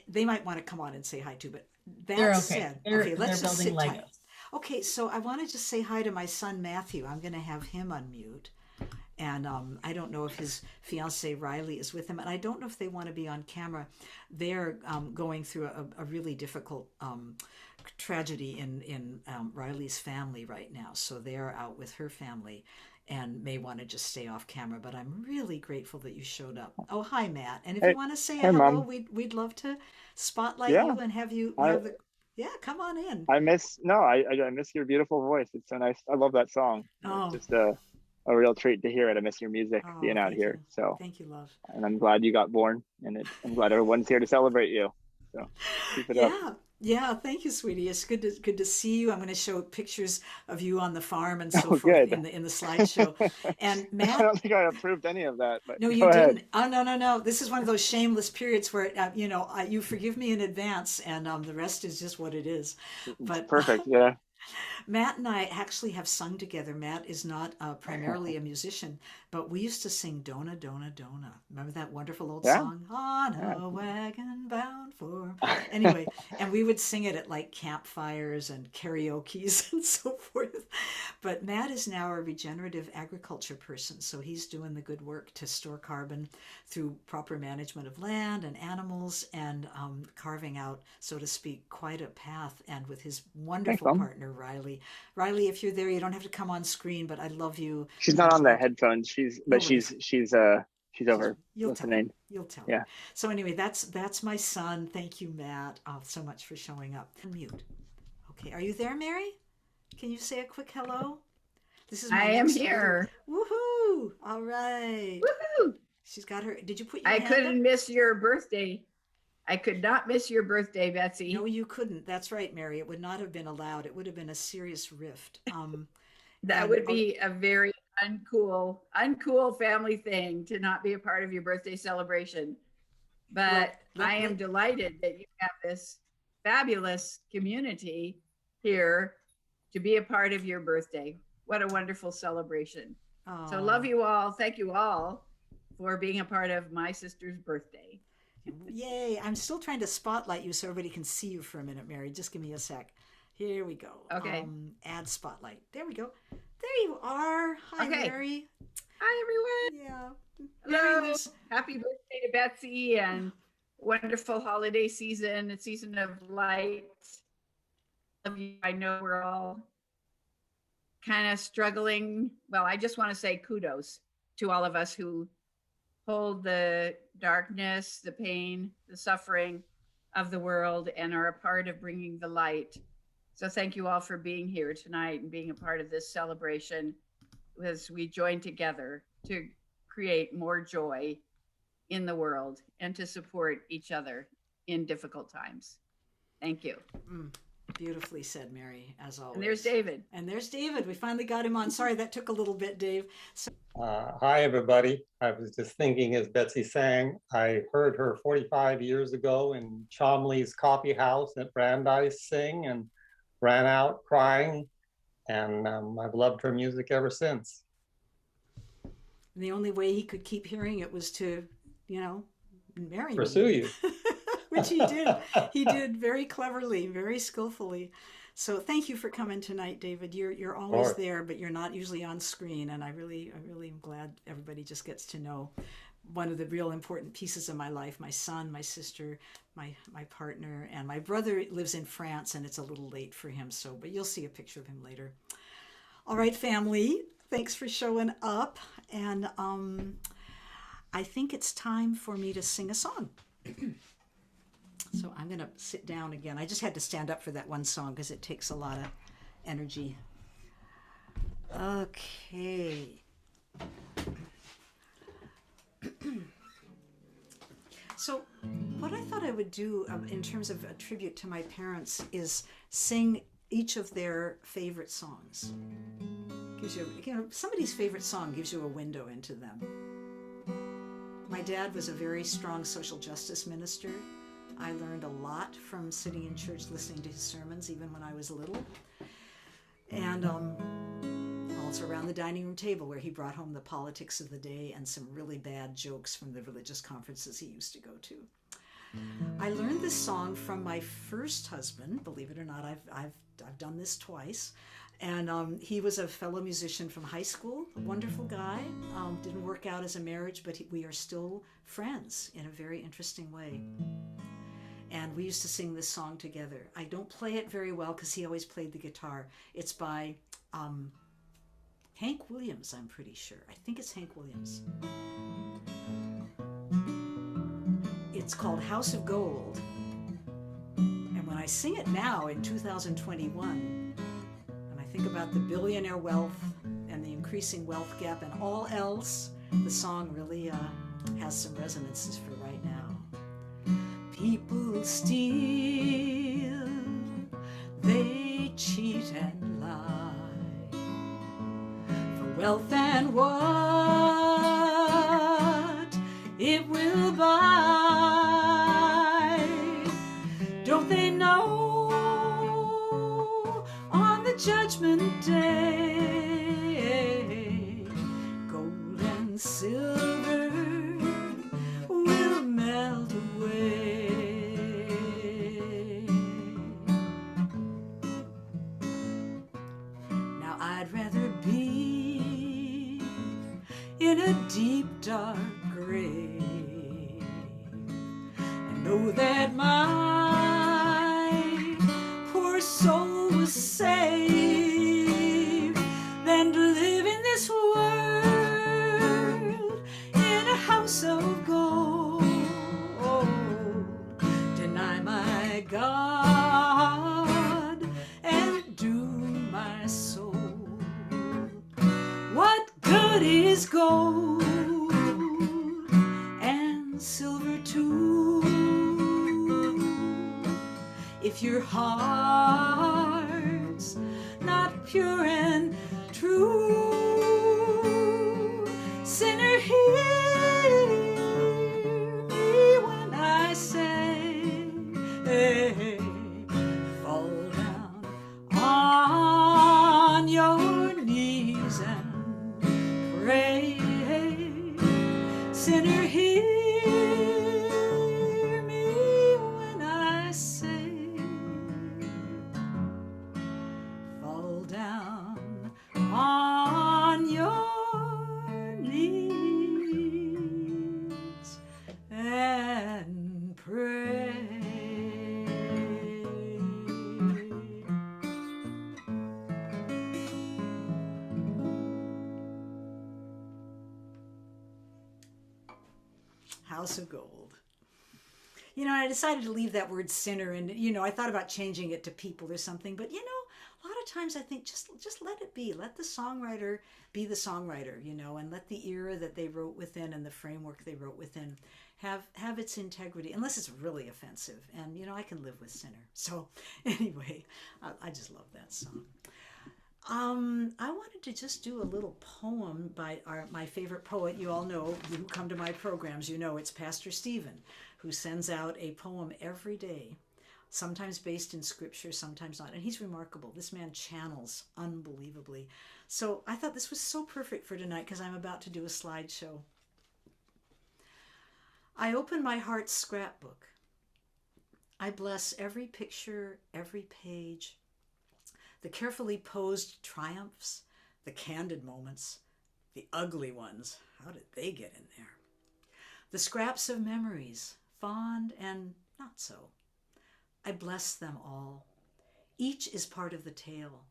they might want to come on and say hi too. But that They're okay. said, They're let's just sit building tight. Legos. Okay, so I want to just say hi to my son Matthew. I'm going to have him unmute. And I don't know if his fiancee Riley is with him, and I don't know if they want to be on camera. They're going through a really difficult tragedy in Riley's family right now, so they're out with her family and may want to just stay off camera. But I'm really grateful that you showed up. Oh, hi, Matt. And if you want to say hello, Mom. we'd love to spotlight you and have you have the. Yeah, come on in. I miss your beautiful voice. It's so nice. I love that song. Oh. It's just a real treat to hear it. I miss your music being out here. So thank you, love. And I'm glad you got born, and I'm glad everyone's here to celebrate you. So keep it up. Yeah, thank you, sweetie. It's good to see you. I'm going to show pictures of you on the farm and so forth good. in the slideshow. And Matt, I don't think I approved any of that. But no, you didn't. Oh no. This is one of those shameless periods where you forgive me in advance, and the rest is just what it is. But perfect. Yeah. Matt and I actually have sung together. Matt is not primarily a musician, but we used to sing Dona, Dona, Dona. Remember that wonderful old song? On a wagon bound for... Anyway, and we would sing it at like campfires and karaoke's and so forth. But Matt is now a regenerative agriculture person, so he's doing the good work to store carbon through proper management of land and animals, and carving out, so to speak, quite a path. And with his wonderful partner, Riley. Riley, if you're there, you don't have to come on screen, but I love you. She's not on the headphones. She's over listening. You'll tell Yeah. her. So anyway, that's my son. Thank you, Matt, so much for showing up. Mute. Okay, are you there, Mary? Can you say a quick hello? This is. I am here. Woohoo! All right. Woohoo! She's got her. Did you put your? I hand couldn't up? miss your birthday. I could not miss your birthday, Betsy. No, you couldn't. That's right, Mary. It would not have been allowed. It would have been a serious rift. That would be a very uncool family thing to not be a part of your birthday celebration. But I am delighted that you have this fabulous community here to be a part of your birthday. What a wonderful celebration. So love you all. Thank you all for being a part of my sister's birthday. Yay. I'm still trying to spotlight you so everybody can see you for a minute, Mary. Just give me a sec. Here we go. Okay. Add spotlight. There we go. There you are. Hi, Okay. Mary. Hi, everyone. Yeah. Hello. Mary, Happy birthday to Betsy and wonderful holiday season, a season of light. I know we're all kind of struggling. Well, I just want to say kudos to all of us who hold the darkness, the pain, the suffering of the world and are a part of bringing the light. So thank you all for being here tonight and being a part of this celebration as we join together to create more joy in the world and to support each other in difficult times. Thank you. Beautifully said, Mary, as always. And there's David. And there's David. We finally got him on. Sorry, that took a little bit, Dave. So Hi, everybody. I was just thinking as Betsy sang, I heard her 45 years ago in Chomley's Coffee House at Brandeis sing and ran out crying. And I've loved her music ever since. the only way he could keep hearing it was to, marry Pursue me. you. Which he did. He did very cleverly, very skillfully. So thank you for coming tonight, David. You're always there, but you're not usually on screen. And I really am glad everybody just gets to know one of the real important pieces of my life, my son, my sister, my partner, and my brother lives in France, and it's a little late for him. But you'll see a picture of him later. All right, family, thanks for showing up. And I think it's time for me to sing a song. So I'm going to sit down again. I just had to stand up for that one song because it takes a lot of energy. Okay. So what I thought I would do in terms of a tribute to my parents is sing each of their favorite songs. Gives you, somebody's favorite song gives you a window into them. My dad was a very strong social justice minister. I learned a lot from sitting in church listening to his sermons, even when I was little. And also around the dining room table where he brought home the politics of the day and some really bad jokes from the religious conferences he used to go to. I learned this song from my first husband. Believe it or not, I've done this twice. And he was a fellow musician from high school, a wonderful guy. Didn't work out as a marriage, but we are still friends in a very interesting way. And we used to sing this song together. I don't play it very well because he always played the guitar. It's by Hank Williams, I'm pretty sure. I think it's Hank Williams. It's called House of Gold. And when I sing it now in 2021, and I think about the billionaire wealth and the increasing wealth gap and all else, the song really has some resonances for right now. People steal, they cheat and lie for wealth and what it will buy. Don't they know on the judgment day, gold and silver will melt away. I'd rather be in a deep dark grave and know that my poor soul was saved than to live in this world in a house of gold. Deny my God and doom my soul. What good is gold and silver too if your heart's not pure and true? Sinner, hear me when I say, hey, fall down on your knees and pray. Sinner, hear me when I say, fall down on your knees and pray. House of Gold. You know, I decided to leave that word sinner, and you know, I thought about changing it to people or something, but you know, a lot of times I think just let it be. Let the songwriter be the songwriter, you know, and let the era that they wrote within and the framework they wrote within have its integrity, unless it's really offensive. And you know, I can live with sinner. So anyway, I just love that song. I wanted to just do a little poem by my favorite poet. You all know, you who come to my programs, you know it's Pastor Stephen, who sends out a poem every day, sometimes based in scripture, sometimes not. And he's remarkable. This man channels unbelievably. So I thought this was so perfect for tonight because I'm about to do a slideshow. I open my heart's scrapbook. I bless every picture, every page, the carefully posed triumphs, the candid moments, the ugly ones. How did they get in there? The scraps of memories, fond and not so. I bless them all. Each is part of the tale.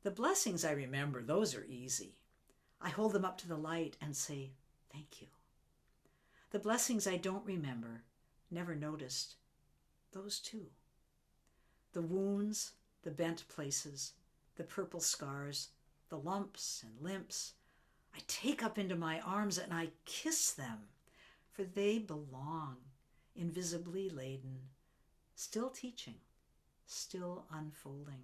The blessings I remember, those are easy. I hold them up to the light and say, thank you. The blessings I don't remember, never noticed, those too. The wounds, the bent places, the purple scars, the lumps and limps, I take up into my arms and I kiss them, for they belong, invisibly laden, still teaching, still unfolding.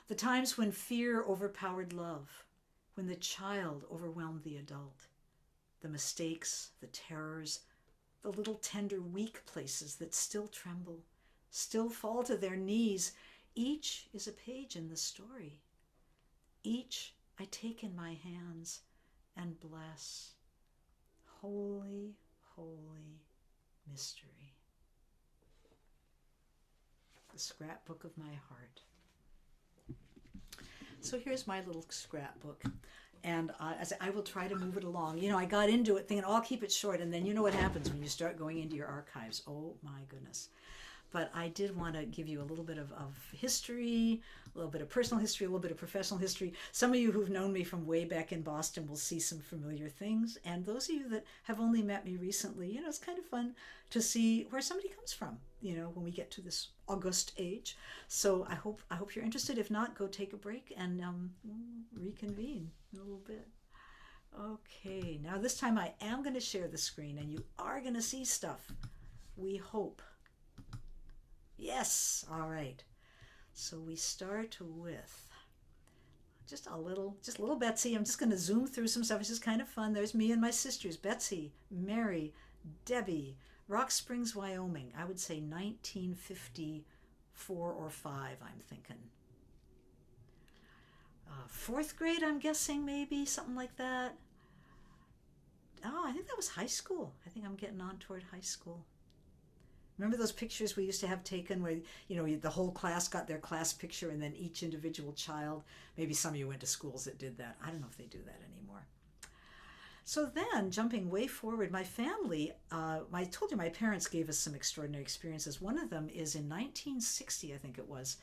The times when fear overpowered love, when the child overwhelmed the adult, the mistakes, the terrors, the little tender weak places that still tremble, still fall to their knees. Each is a page in the story. Each I take in my hands and bless. Holy, holy mystery. The scrapbook of my heart. So here's my little scrapbook. And I will try to move it along. You know, I got into it thinking, oh, I'll keep it short. And then you know what happens when you start going into your archives. Oh, my goodness. But I did want to give you a little bit of history, a little bit of personal history, a little bit of professional history. Some of you who've known me from way back in Boston will see some familiar things. And those of you that have only met me recently, you know, it's kind of fun to see where somebody comes from, you know, when we get to this august age. So I hope you're interested. If not, go take a break and reconvene in a little bit. Okay, now this time I am going to share the screen and you are going to see stuff. We hope. Yes, all right. So we start with just little Betsy. I'm just going to zoom through some stuff. It's just kind of fun. There's me and my sisters, Betsy, Mary, Debbie, Rock Springs, Wyoming. I would say 1954 or 5, I'm thinking. 4th grade, I'm guessing, maybe, something like that. Oh, I think that was high school. I think I'm getting on toward high school. Remember those pictures we used to have taken where, the whole class got their class picture and then each individual child? Maybe some of you went to schools that did that. I don't know if they do that anymore. So then, jumping way forward, my family, I told you my parents gave us some extraordinary experiences. One of them is in 1960, I think it was,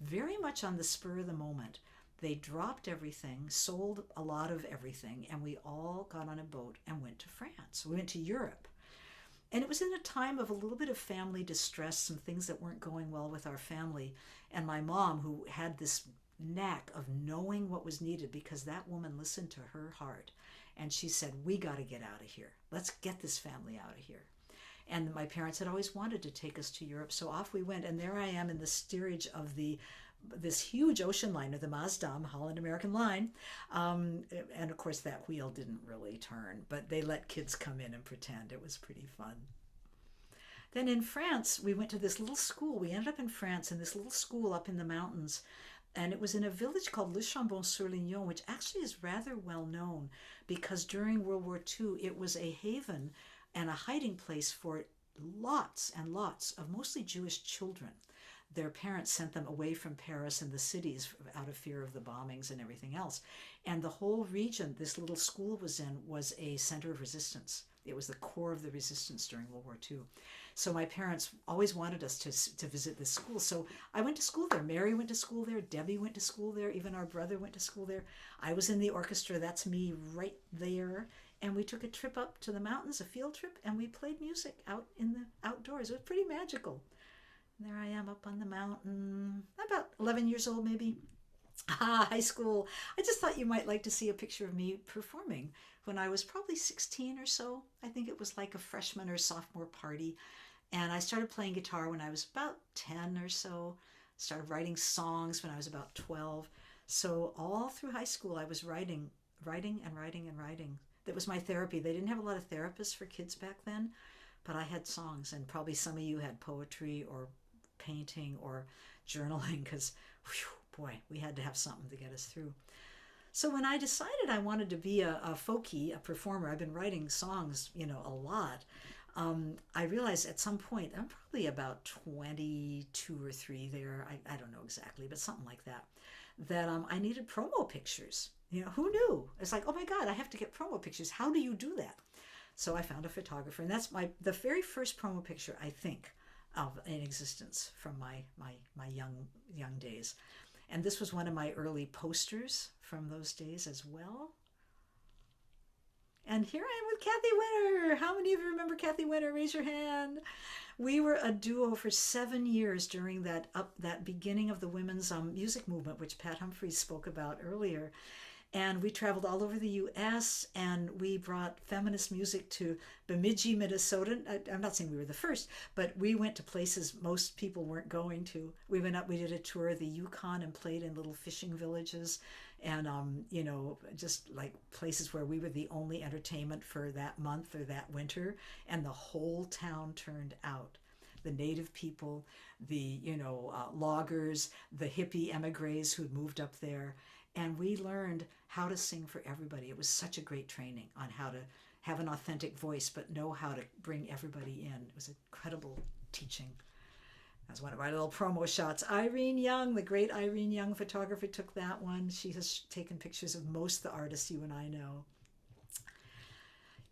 very much on the spur of the moment. They dropped everything, sold a lot of everything, and we all got on a boat and went to France. We went to Europe. And it was in a time of a little bit of family distress, some things that weren't going well with our family. And my mom, who had this knack of knowing what was needed, because that woman listened to her heart. And she said, we got to get out of here. Let's get this family out of here. And my parents had always wanted to take us to Europe. So off we went. And there I am in the steerage of this huge ocean liner, the Maasdam, Holland American Line. And of course, that wheel didn't really turn, but they let kids come in and pretend. It was pretty fun. Then in France, we went to this little school. We ended up in France in this little school up in the mountains. And it was in a village called Le Chambon-sur-Lignon, which actually is rather well known because during World War II, it was a haven and a hiding place for lots and lots of mostly Jewish children. Their parents sent them away from Paris and the cities out of fear of the bombings and everything else. And the whole region this little school was in was a center of resistance. It was the core of the resistance during World War II. So my parents always wanted us to visit this school. So I went to school there. Mary went to school there. Debbie went to school there. Even our brother went to school there. I was in the orchestra. That's me right there. And we took a trip up to the mountains, a field trip, and we played music out in the outdoors. It was pretty magical. And there I am up on the mountain, about 11 years old maybe. High school. I just thought you might like to see a picture of me performing when I was probably 16 or so. I think it was like a freshman or sophomore party. And I started playing guitar when I was about 10 or so. Started writing songs when I was about 12. So all through high school, I was writing. That was my therapy. They didn't have a lot of therapists for kids back then, but I had songs, and probably some of you had poetry or painting or journaling because, boy, we had to have something to get us through. So when I decided I wanted to be a folkie, a performer, I've been writing songs, a lot. I realized at some point, I'm probably about 22 or 3 there, I don't know exactly, but something like that, that I needed promo pictures. Who knew? It's like, oh my God, I have to get promo pictures. How do you do that? So I found a photographer, and that's the very first promo picture, I think, of in existence from my young days. And this was one of my early posters from those days as well. And here I am with Kathy Winter. How many of you remember Kathy Winter? Raise your hand. We were a duo for 7 years during that beginning of the women's music movement, which Pat Humphries spoke about earlier. And we traveled all over the U.S. and we brought feminist music to Bemidji, Minnesota. I'm not saying we were the first, but we went to places most people weren't going to. We went up, we did a tour of the Yukon and played in little fishing villages and, just like places where we were the only entertainment for that month or that winter. And the whole town turned out. The native people, the, loggers, the hippie emigres who'd moved up there. And we learned how to sing for everybody. It was such a great training on how to have an authentic voice, but know how to bring everybody in. It was incredible teaching. That's one of our little promo shots. Irene Young, the great Irene Young photographer, took that one. She has taken pictures of most of the artists you and I know.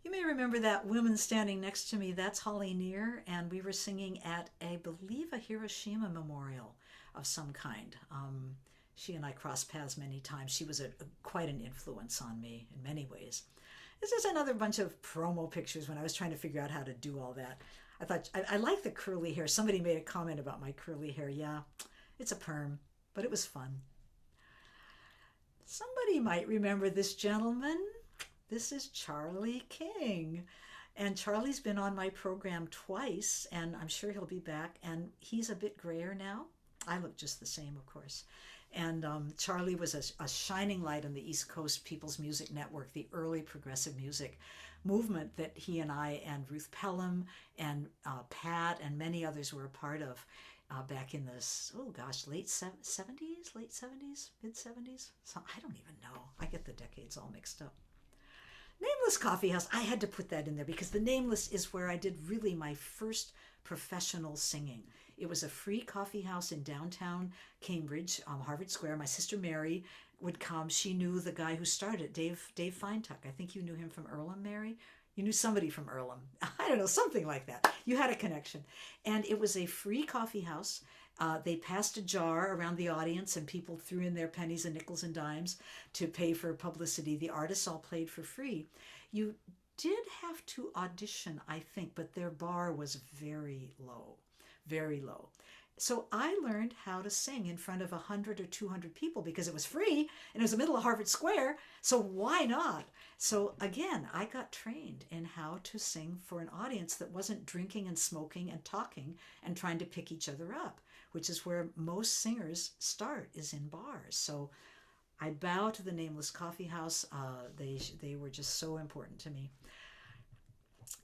You may remember that woman standing next to me. That's Holly Near, and we were singing at, I believe, a Hiroshima memorial of some kind. She and I crossed paths many times. She was quite an influence on me in many ways. This is another bunch of promo pictures when I was trying to figure out how to do all that. I thought, I like the curly hair. Somebody made a comment about my curly hair. Yeah, it's a perm, but it was fun. Somebody might remember this gentleman. This is Charlie King. And Charlie's been on my program twice, and I'm sure he'll be back. And he's a bit grayer now. I look just the same, of course. And Charlie was a shining light on the East Coast People's Music Network, the early progressive music movement that he and I and Ruth Pelham and Pat and many others were a part of back in the, late 70s, mid 70s? So I don't even know. I get the decades all mixed up. Nameless Coffee House. I had to put that in there because the Nameless is where I did really my first professional singing. It was a free coffee house in downtown Cambridge, Harvard Square. My sister Mary would come. She knew the guy who started, Dave Feintuck. I think you knew him from Earlham, Mary. You knew somebody from Earlham. I don't know, something like that. You had a connection. And it was a free coffee house. They passed a jar around the audience and people threw in their pennies and nickels and dimes to pay for publicity. The artists all played for free. You did have to audition, I think, but their bar was very low, very low. So I learned how to sing in front of 100 or 200 people because it was free and it was the middle of Harvard Square. So why not? So again, I got trained in how to sing for an audience that wasn't drinking and smoking and talking and trying to pick each other up, which is where most singers start, is in bars. So I bow to the Nameless Coffee House. They were just so important to me.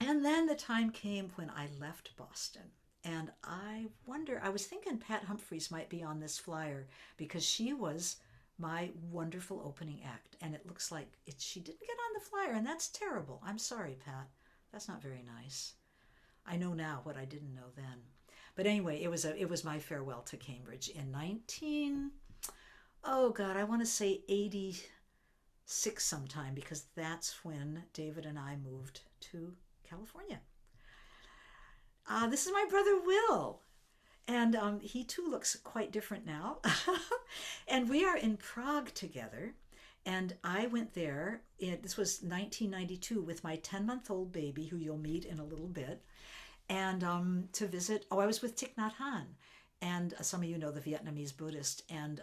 And then the time came when I left Boston. And I was thinking Pat Humphries might be on this flyer because she was my wonderful opening act. And it looks like she didn't get on the flyer, and that's terrible. I'm sorry, Pat. That's not very nice. I know now what I didn't know then. But anyway, it was my farewell to Cambridge in I want to say 86 sometime, because that's when David and I moved to California. This is my brother Will, and he too looks quite different now. And we are in Prague together, and I went there, this was 1992, with my 10-month-old baby, who you'll meet in a little bit, and to visit. I was with Thich Nhat Hanh, and some of you know the Vietnamese Buddhist, and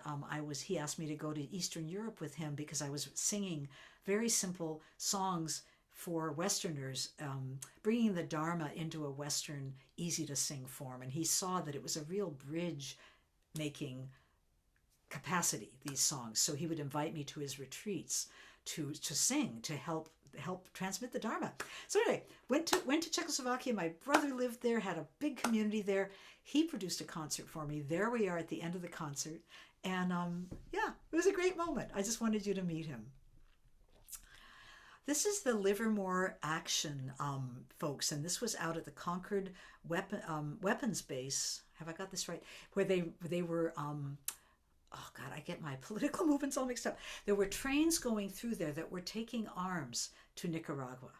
he asked me to go to Eastern Europe with him because I was singing very simple songs for Westerners, bringing the Dharma into a Western, easy-to-sing form. And he saw that it was a real bridge-making capacity, these songs. So he would invite me to his retreats to sing, to help transmit the Dharma. So anyway, went to Czechoslovakia. My brother lived there, had a big community there. He produced a concert for me. There we are at the end of the concert. And it was a great moment. I just wanted you to meet him. This is the Livermore Action folks, and this was out at the Concord weapons base. Have I got this right? Where they were, oh God, I get my political movements all mixed up. There were trains going through there that were taking arms to Nicaragua,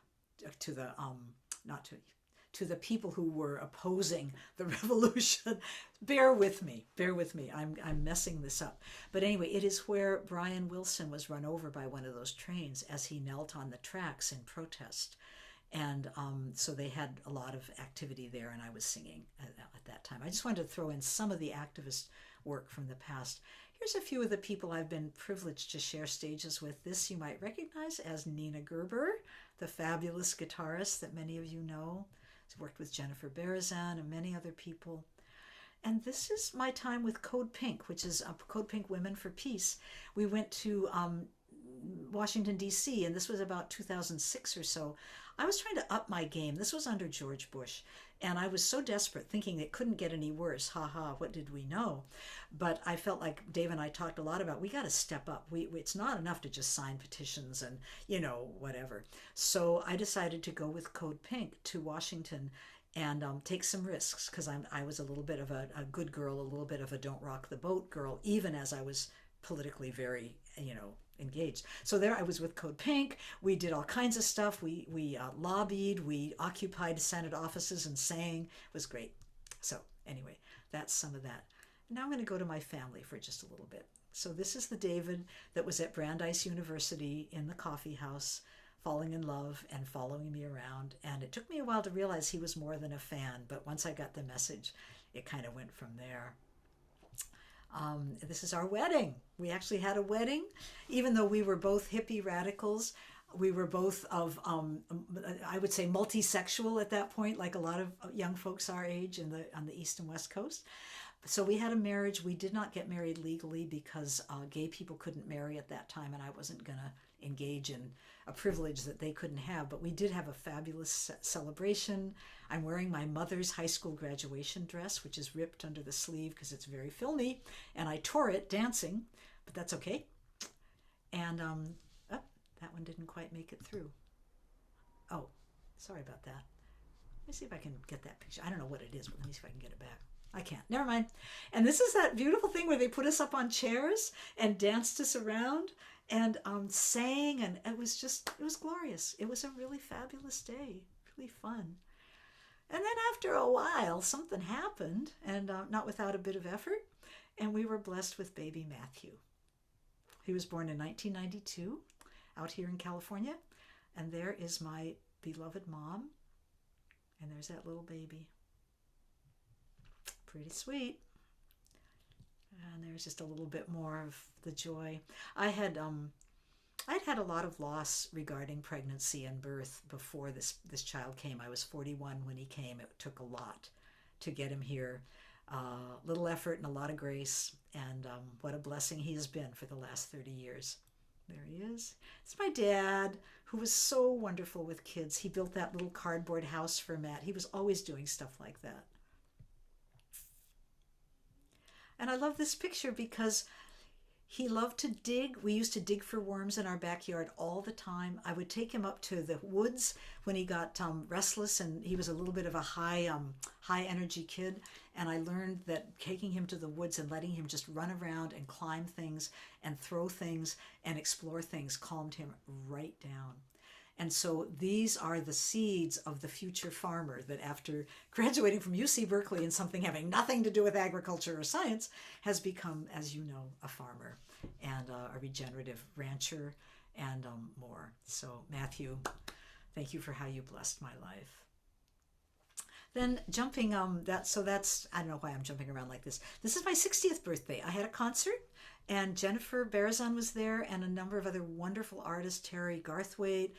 to the people who were opposing the revolution. Bear with me. I'm messing this up. But anyway, it is where Brian Wilson was run over by one of those trains as he knelt on the tracks in protest. And so they had a lot of activity there, and I was singing at that time. I just wanted to throw in some of the activist work from the past. Here's a few of the people I've been privileged to share stages with. This you might recognize as Nina Gerber, the fabulous guitarist that many of you know. She's worked with Jennifer Barazan and many other people. And this is my time with Code Pink, which is Code Pink Women for Peace. We went to Washington, D.C., and this was about 2006 or so. I was trying to up my game. This was under George Bush, and I was so desperate, thinking it couldn't get any worse. Ha ha, what did we know? But I felt like Dave and I talked a lot about, we got to step up. It's not enough to just sign petitions and, whatever. So I decided to go with Code Pink to Washington and take some risks, because I was a little bit of a good girl, a little bit of a don't rock the boat girl, even as I was politically very, engaged. So there I was with Code Pink. We did all kinds of stuff. We lobbied, we occupied Senate offices and sang. It was great. So anyway, that's some of that. Now I'm going to go to my family for just a little bit. So this is the David that was at Brandeis University in the coffee house, falling in love and following me around. And it took me a while to realize he was more than a fan, but once I got the message, it kind of went from there. This is our wedding. We actually had a wedding, even though we were both hippie radicals. We were both of, I would say, multisexual at that point, like a lot of young folks our age on the East and West Coast. So we had a marriage. We did not get married legally because gay people couldn't marry at that time, and I wasn't going to engage in a privilege that they couldn't have. But we did have a fabulous celebration. I'm wearing my mother's high school graduation dress, which is ripped under the sleeve because it's very filmy, and I tore it dancing, but that's okay. And that one didn't quite make it through. Oh, sorry about that. Let me see if I can get that picture. I don't know what it is, but let me see if I can get it back. I can't. Never mind. And this is that beautiful thing where they put us up on chairs and danced us around and sang, and it was glorious. It was a really fabulous day, really fun. And then after a while, something happened, and not without a bit of effort, and we were blessed with baby Matthew. He was born in 1992 out here in California, and there is my beloved mom, and there's that little baby. Pretty sweet. And there's just a little bit more of the joy. I'd had a lot of loss regarding pregnancy and birth before this child came. I was 41 when he came. It took a lot to get him here. Little effort and a lot of grace, and what a blessing he has been for the last 30 years. There he is. It's my dad, who was so wonderful with kids. He built that little cardboard house for Matt. He was always doing stuff like that. And I love this picture because he loved to dig. We used to dig for worms in our backyard all the time. I would take him up to the woods when he got restless, and he was a little bit of a high energy kid. And I learned that taking him to the woods and letting him just run around and climb things and throw things and explore things calmed him right down. And so these are the seeds of the future farmer that, after graduating from UC Berkeley in something having nothing to do with agriculture or science, has become, as you know, a farmer and a regenerative rancher and more. So Matthew, thank you for how you blessed my life. Then jumping, that's, I don't know why I'm jumping around like this. This is my 60th birthday. I had a concert, and Jennifer Barazon was there, and a number of other wonderful artists, Terry Garthwaite,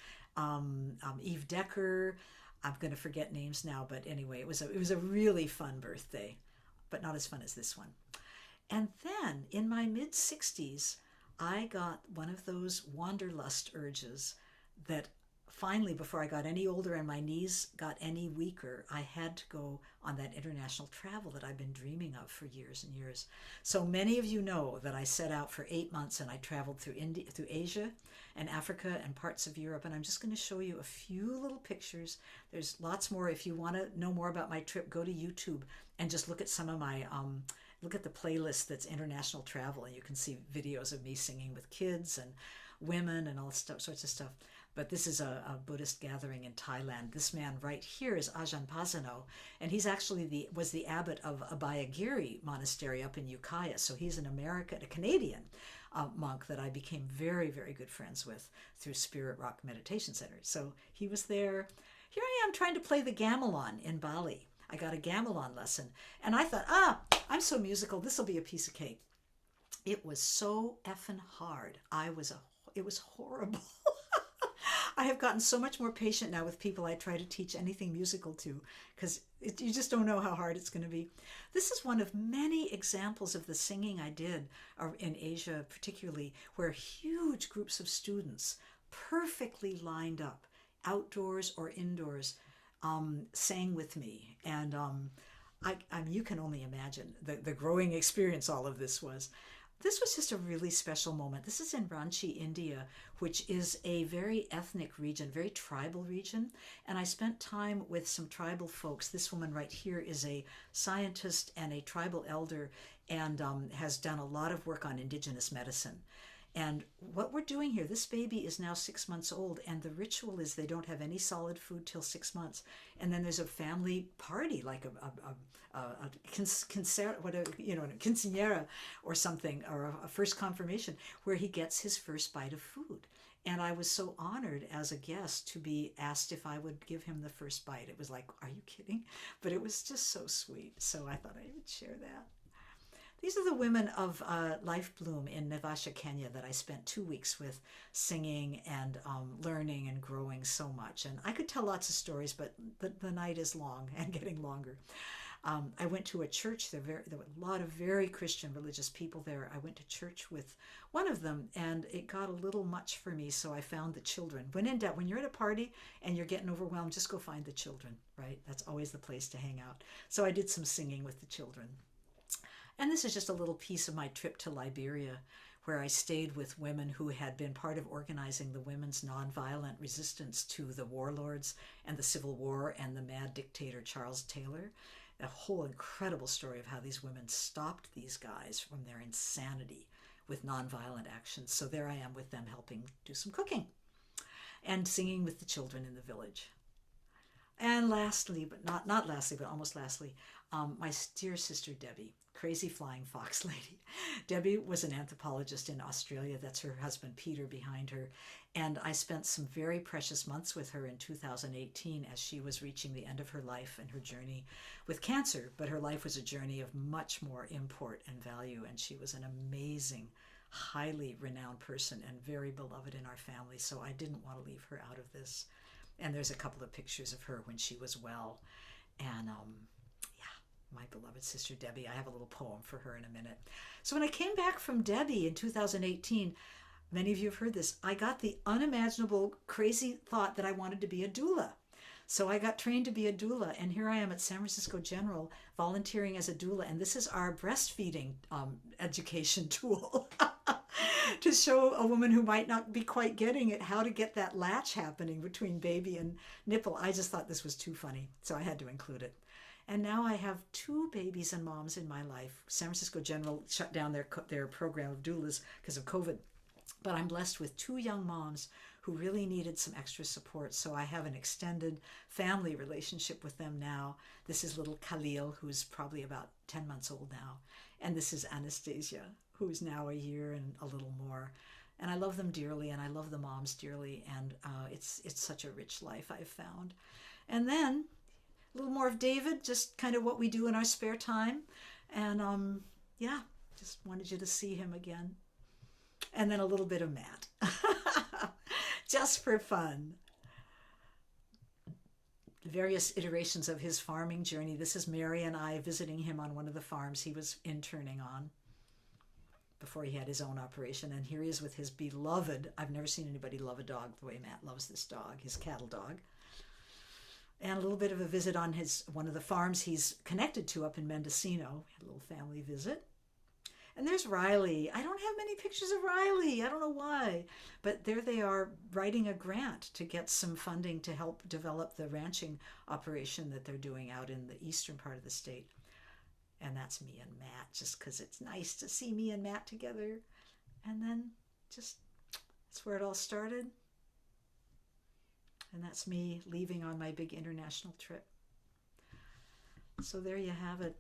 Eve Decker. I'm going to forget names now, but anyway, it was a really fun birthday, but not as fun as this one. And then in my mid-60s, I got one of those wanderlust urges that finally, before I got any older and my knees got any weaker, I had to go on that international travel that I've been dreaming of for years and years. So many of you know that I set out for 8 months, and I traveled through Asia and Africa and parts of Europe. And I'm just going to show you a few little pictures. There's lots more. If you want to know more about my trip, go to YouTube and just look at some of my, look at the playlist that's international travel, and you can see videos of me singing with kids and women and all sorts of stuff. But this is a Buddhist gathering in Thailand. This man right here is Ajahn Pasano, and he's actually was the abbot of Abhayagiri Monastery up in Ukiah. So he's a Canadian monk that I became very, very good friends with through Spirit Rock Meditation Center. So he was there. Here I am trying to play the gamelan in Bali. I got a gamelan lesson, and I thought, I'm so musical, this will be a piece of cake. It was so effing hard. It was horrible. I have gotten so much more patient now with people I try to teach anything musical to, because you just don't know how hard it's going to be. This is one of many examples of the singing I did in Asia, particularly, where huge groups of students, perfectly lined up, outdoors or indoors, sang with me. And you can only imagine the growing experience all of this was. This was just a really special moment. This is in Ranchi, India, which is a very ethnic region, very tribal region. And I spent time with some tribal folks. This woman right here is a scientist and a tribal elder, and has done a lot of work on indigenous medicine. And what we're doing here, this baby is now 6 months old, and the ritual is they don't have any solid food till 6 months. And then there's a family party, like a quinceañera or something, or a first confirmation, where he gets his first bite of food. And I was so honored as a guest to be asked if I would give him the first bite. It was like, are you kidding? But it was just so sweet. So I thought I would share that. These are the women of Life Bloom in Naivasha, Kenya, that I spent 2 weeks with, singing and learning and growing so much. And I could tell lots of stories, but the night is long and getting longer. I went to a church. There were a lot of very Christian religious people there. I went to church with one of them, and it got a little much for me, so I found the children. When in doubt, when you're at a party and you're getting overwhelmed, just go find the children, right? That's always the place to hang out. So I did some singing with the children. And this is just a little piece of my trip to Liberia, where I stayed with women who had been part of organizing the women's nonviolent resistance to the warlords and the Civil War and the mad dictator Charles Taylor. A whole incredible story of how these women stopped these guys from their insanity with nonviolent actions. So there I am with them helping do some cooking and singing with the children in the village. And lastly, but not lastly, but almost lastly, my dear sister Debbie, crazy flying fox lady. Debbie was an anthropologist in Australia. That's her husband Peter behind her. And I spent some very precious months with her in 2018 as she was reaching the end of her life and her journey with cancer. But her life was a journey of much more import and value. And she was an amazing, highly renowned person and very beloved in our family. So I didn't want to leave her out of this. And there's a couple of pictures of her when she was well. And my beloved sister Debbie, I have a little poem for her in a minute. So when I came back from Debbie in 2018, many of you have heard this, I got the unimaginable crazy thought that I wanted to be a doula. So I got trained to be a doula, and here I am at San Francisco General volunteering as a doula, and this is our breastfeeding education tool to show a woman who might not be quite getting it how to get that latch happening between baby and nipple. I just thought this was too funny, so I had to include it. And now I have 2 babies and moms in my life. San Francisco General shut down their program of doulas because of COVID. But I'm blessed with 2 young moms who really needed some extra support. So I have an extended family relationship with them now. This is little Khalil, who's probably about 10 months old now. And this is Anastasia, who's now a year and a little more. And I love them dearly, and I love the moms dearly. And it's such a rich life I've found. And then a little more of David, just kind of what we do in our spare time. And just wanted you to see him again. And then a little bit of Matt, just for fun. Various iterations of his farming journey. This is Mary and I visiting him on one of the farms he was interning on before he had his own operation. And here he is with his beloved, I've never seen anybody love a dog the way Matt loves this dog, his cattle dog. And a little bit of a visit on one of the farms he's connected to up in Mendocino. We had a little family visit. And there's Riley. I don't have many pictures of Riley. I don't know why. But there they are writing a grant to get some funding to help develop the ranching operation that they're doing out in the eastern part of the state. And that's me and Matt, just because it's nice to see me and Matt together. And then that's where it all started. And that's me leaving on my big international trip. So there you have it.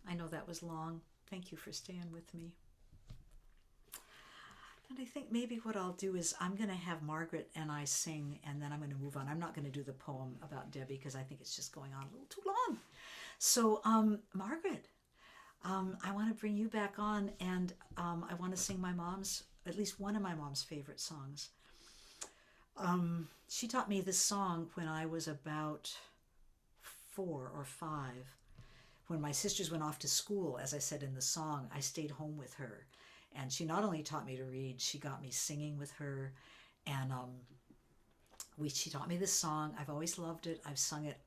I know that was long. Thank you for staying with me. And I think maybe what I'll do is I'm going to have Margaret and I sing, and then I'm going to move on. I'm not going to do the poem about Debbie because I think it's just going on a little too long. So Margaret, I want to bring you back on, and I want to sing at least one of my mom's favorite songs. She taught me this song when I was about 4 or 5. When my sisters went off to school, as I said in the song, I stayed home with her. And she not only taught me to read, she got me singing with her. And she taught me this song. I've always loved it. I've sung it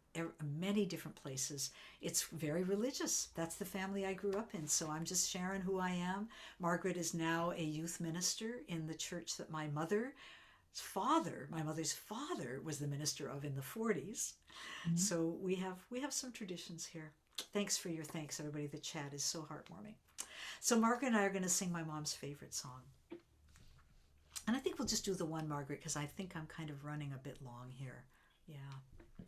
many different places. It's very religious. That's the family I grew up in. So I'm just sharing who I am. Margaret is now a youth minister in the church that my mother's father was the minister of in the 40s. Mm-hmm. So we have some traditions here. Thanks for your thanks, everybody. The chat is so heartwarming. So Margaret and I are going to sing my mom's favorite song. And I think we'll just do the one, Margaret, because I think I'm kind of running a bit long here. Yeah.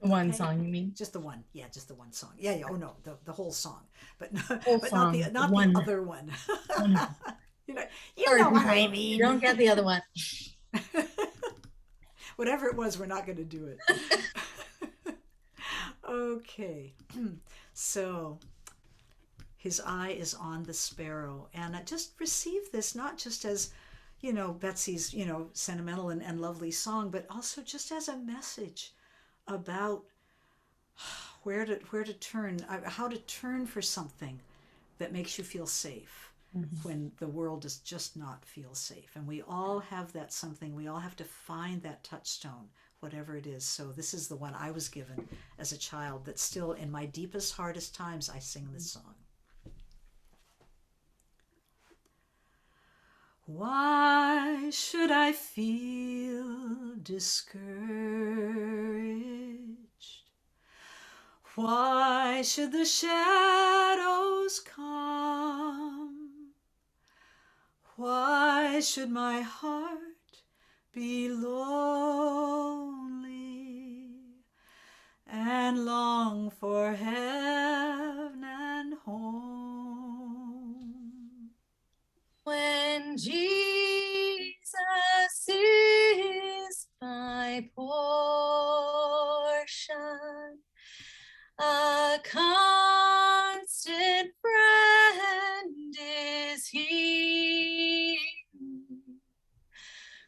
One song, you mean? Just the one. Yeah, just the one song. Yeah. Oh no, the whole song, but song. not the other one. you know what I mean. You don't get the other one. Whatever it was, we're not going to do it. Okay. So, his eye is on the sparrow, and I just receive this not just as, Betsy's, sentimental and lovely song, but also just as a message about where to turn, how to turn for something that makes you feel safe when the world does just not feel safe. And we all have that something. We all have to find that touchstone, whatever it is. So this is the one I was given as a child that still in my deepest, hardest times, I sing this song. Why should I feel discouraged? Why should the shadows come? Why should my heart be lonely and long for heaven and home? When Jesus is my portion, a constant friend is he.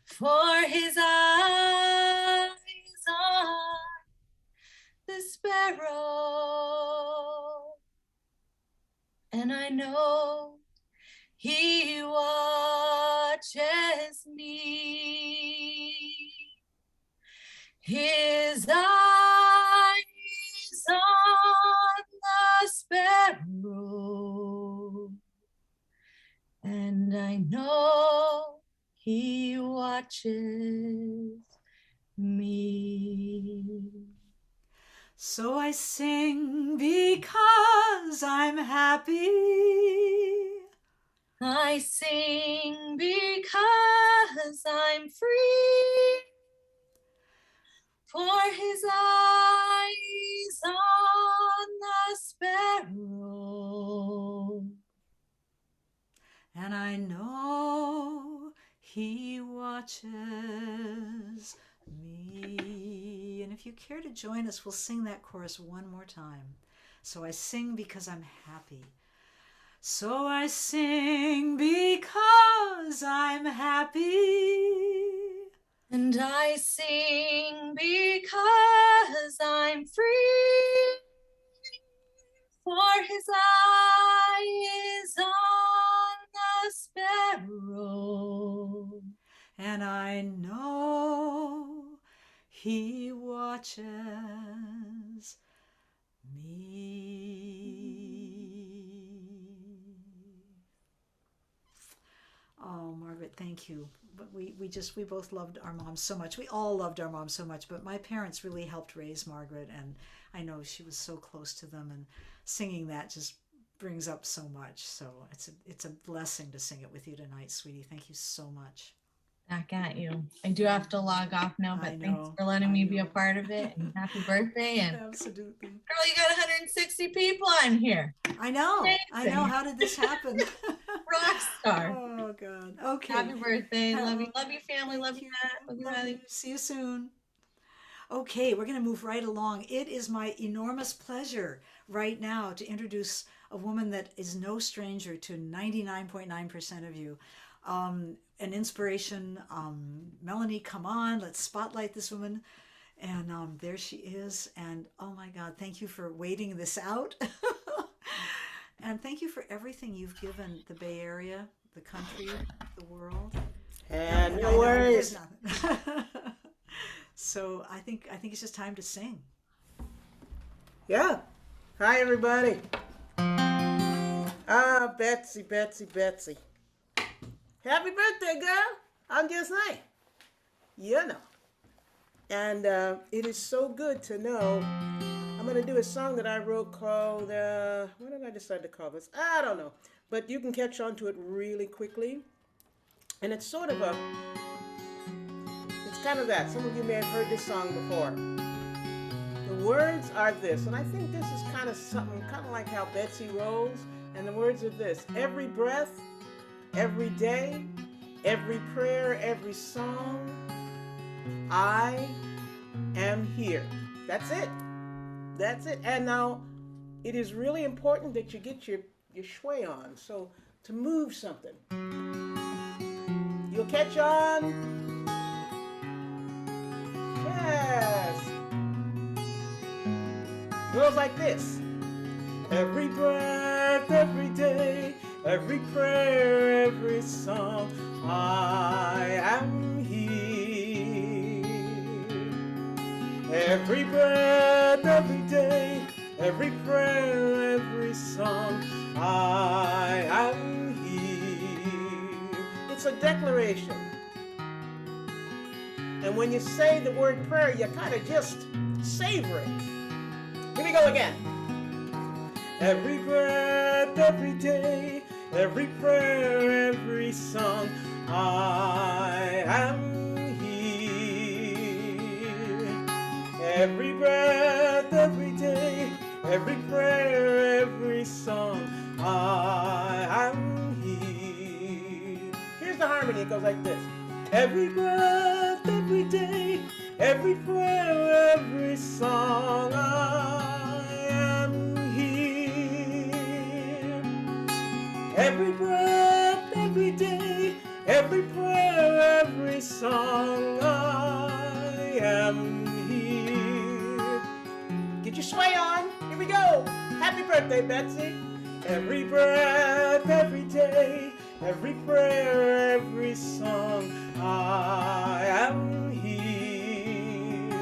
For his eyes on the sparrow, and I know he watches me. His eyes on the sparrow, and I know he watches me. So I sing because I'm happy. I sing because I'm free. For his eyes on the sparrow, And I know he watches me. And if you care to join us, we'll sing that chorus one more time. So I sing because I'm happy. So I sing because I'm happy. and I sing because I'm free. For his eye is on the sparrow, And I know he watches me. Oh, Margaret, thank you. But we both loved our moms so much. We all loved our moms so much, but my parents really helped raise Margaret, and I know she was so close to them, and singing that just brings up so much. So it's a blessing to sing it with you tonight, sweetie. Thank you so much. back at you. I do have to log off now, but thanks for letting me be a part of it, and happy birthday. And absolutely. Girl, you got 160 people on here. I know. Amazing. I know. How did this happen? Rock star. Oh God. Okay. Happy birthday. Love you, family. Love you, Matt. Love you, Riley. See you soon. Okay, we're going to move right along. It is my enormous pleasure right now to introduce a woman that is no stranger to 99.9% of you. An inspiration. Melanie, come on, let's spotlight this woman. And there she is. And oh my God, thank you for waiting this out. And thank you for everything you've given the Bay Area, the country, the world. And no worries. So I think it's just time to sing. Yeah. Hi, everybody. Betsy. Happy birthday, girl. I'm just saying. You know. And it is so good to know. I'm going to do a song that I wrote called, what did I decide to call this? I don't know. But you can catch on to it really quickly. And it's sort of it's kind of that. Some of you may have heard this song before. The words are this, and I think this is kind of something, kind of like how Betsy rolls. And the words are this: every breath, every day, every prayer, every song, I am here. That's it. That's it. And now, it is really important that you get your sway on. So, to move something, you'll catch on. Yes. Goes like this. Every breath, every day, every prayer, every song, I am here. Every breath, every day, every prayer, every song, I am here. It's a declaration. And when you say the word prayer, you kind of just savor it. Here we go again. Every breath, every day, every prayer, every song, I am here. Every breath, every day, every prayer, every song, I am here. Here's the harmony. It goes like this. Every breath, every day, every prayer, every song, I am here. Every breath, every day, every prayer, every song, I am here. Get your sway on. Here we go. Happy birthday, Betsy. Every breath, every day, every prayer, every song, I am here.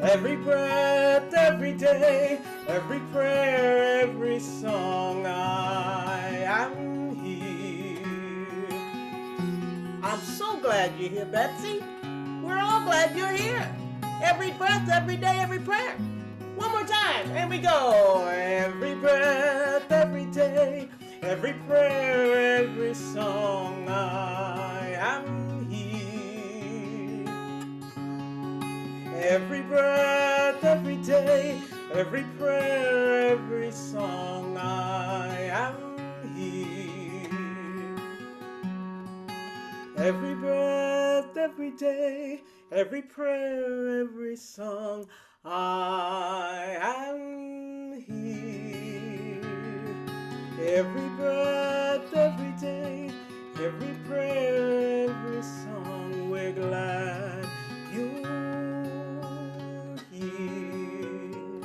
Every breath, every day, every prayer, every song, I am here. I'm so glad you're here, Betsy. We're all glad you're here. Every breath, every day, every prayer. One more time, and we go. Every breath, every day, every prayer, every song, I am here. Every breath, every day, every prayer, every song, I am here. Every breath, every day, every prayer, every song, I am here. Every breath, every day, every prayer, every song, we're glad you're here.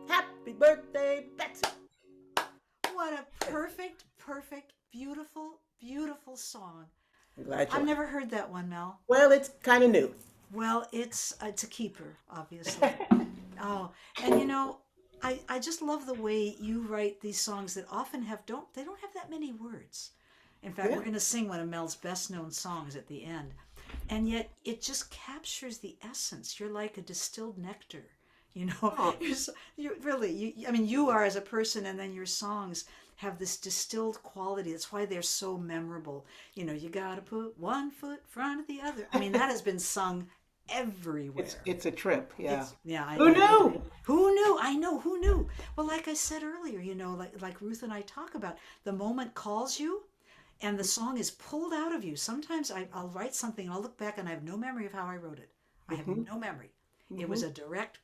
Happy birthday, Betsy. What a perfect, beautiful, beautiful song. I'm glad I've never heard that one, Mel. Well, it's kind of new. Well, it's a keeper, obviously. Oh, and you know, I just love the way you write these songs that often don't have that many words. In fact, we're going to sing one of Mel's best known songs at the end. And yet it just captures the essence. You're like a distilled nectar, you know. Oh. You're really, I mean, you are as a person, and then your songs have this distilled quality. That's why they're so memorable. You know, you got to put one foot in front of the other. I mean, that has been sung everywhere. It's a trip, yeah. Who knew? Who knew? I know, who knew? Well, like I said earlier, you know, like Ruth and I talk about, the moment calls you and the song is pulled out of you. Sometimes I'll write something and I'll look back and I have no memory of how I wrote it. I have no memory. It was a direct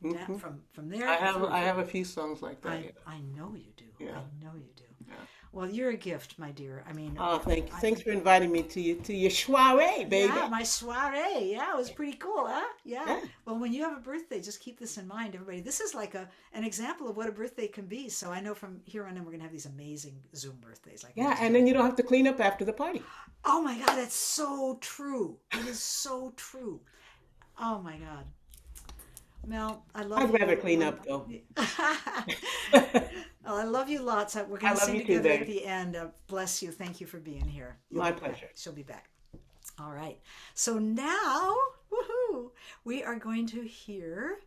from there. I have a few songs like that. I know you do. Yeah. I know you do. Yeah. Well, you're a gift, my dear. I mean, thanks for inviting me to your soiree, baby. Yeah, my soiree. Yeah, it was pretty cool, huh? Yeah. Well, when you have a birthday, just keep this in mind, everybody. This is like an example of what a birthday can be. So I know from here on in, we're gonna have these amazing Zoom birthdays. And then you don't have to clean up after the party. Oh my God, that's so true. It is so true. Oh my God. Mel, I love you. I'd rather clean up, though. Well, I love you lots. We're going to sing together at the end. Bless you. Thank you for being here. My pleasure. She'll be back. All right. So now, woohoo, we are going to hear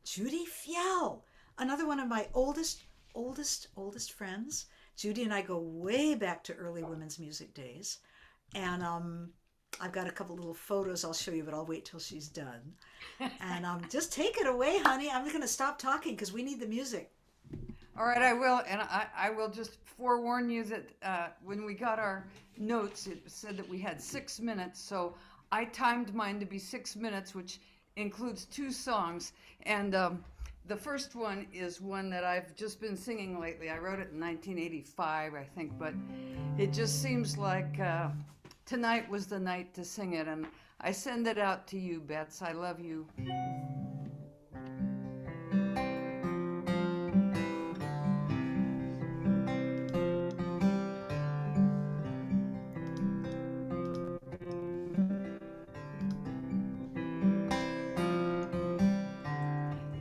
Judy Fjell, another one of my oldest friends. Judy and I go way back to early women's music days. And I've got a couple little photos I'll show you, but I'll wait till she's done. And just take it away, honey. I'm going to stop talking because we need the music. All right, I will. And I will just forewarn you that when we got our notes, it said that we had 6 minutes. So I timed mine to be 6 minutes, which includes 2 songs. And the first one is one that I've just been singing lately. I wrote it in 1985, I think, but it just seems like tonight was the night to sing it, and I send it out to you, Bets. I love you.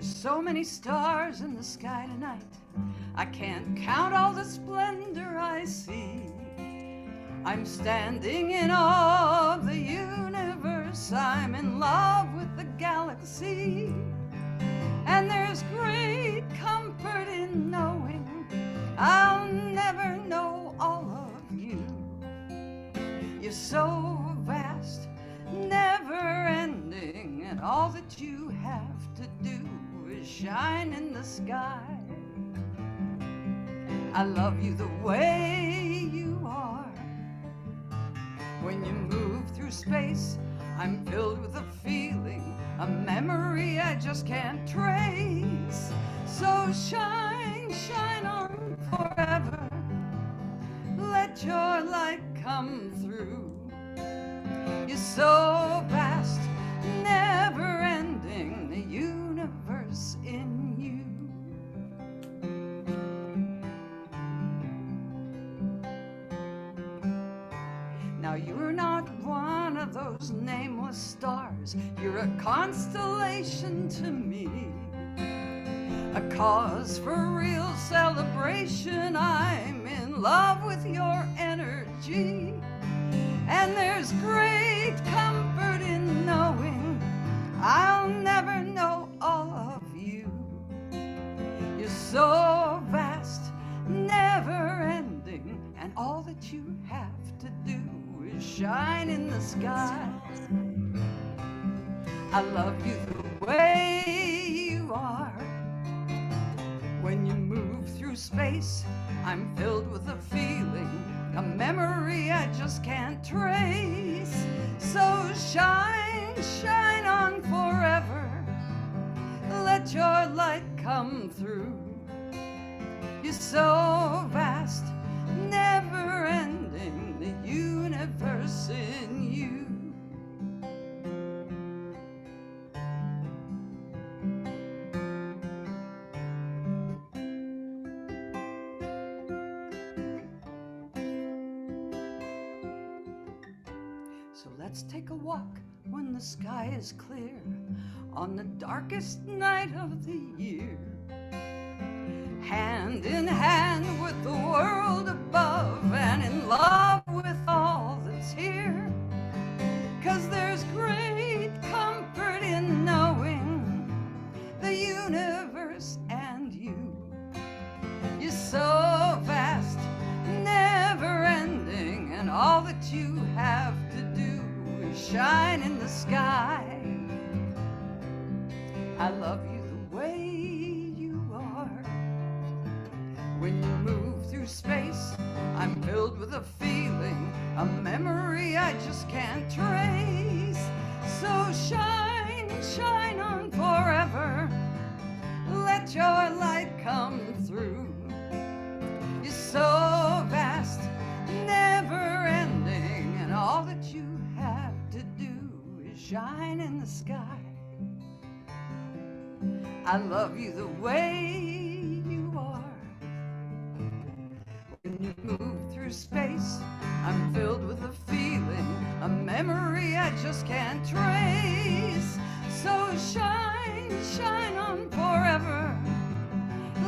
So many stars in the sky tonight. I can't count all the splendor I see. I'm standing in awe of the universe. I'm in love with the galaxy. And there's great comfort in knowing I'll never know all of you. You're so vast, never ending, and all that you have to do is shine in the sky. I love you the way you are. When you move through space, I'm filled with a feeling, a memory I just can't trace. So shine, shine on forever. Let your light come through. You're so vast, never ending, the universe in you. Now you're not one of those nameless stars. You're a constellation to me, a cause for real celebration. I'm in love with your energy, and there's great comfort in knowing I'll never know all of you. You're so vast, never ending, and all that you have to do is shine in the sky. I love you the way you are. When you move through space, I'm filled with a feeling, a memory I just can't trace. So shine, shine on forever. Let your light come through. You're so vast, never ending, the universe in you. So let's take a walk when the sky is clear, on the darkest night of the year. Hand in hand with the world above, and in love with all that's here. 'Cause there's great comfort in knowing the universe and you. You're so vast, never ending, and all that you have to do is shine in the sky. I love you the way you are. When you move through space, I'm filled with a feeling, a memory I just can't trace. So shine, shine on forever. Let your light come through. You're so vast, never ending, and all that you have to do is shine in the sky. I love you the way you are. When you move through space, I'm filled with a feeling, a memory I just can't trace. So shine, shine on forever.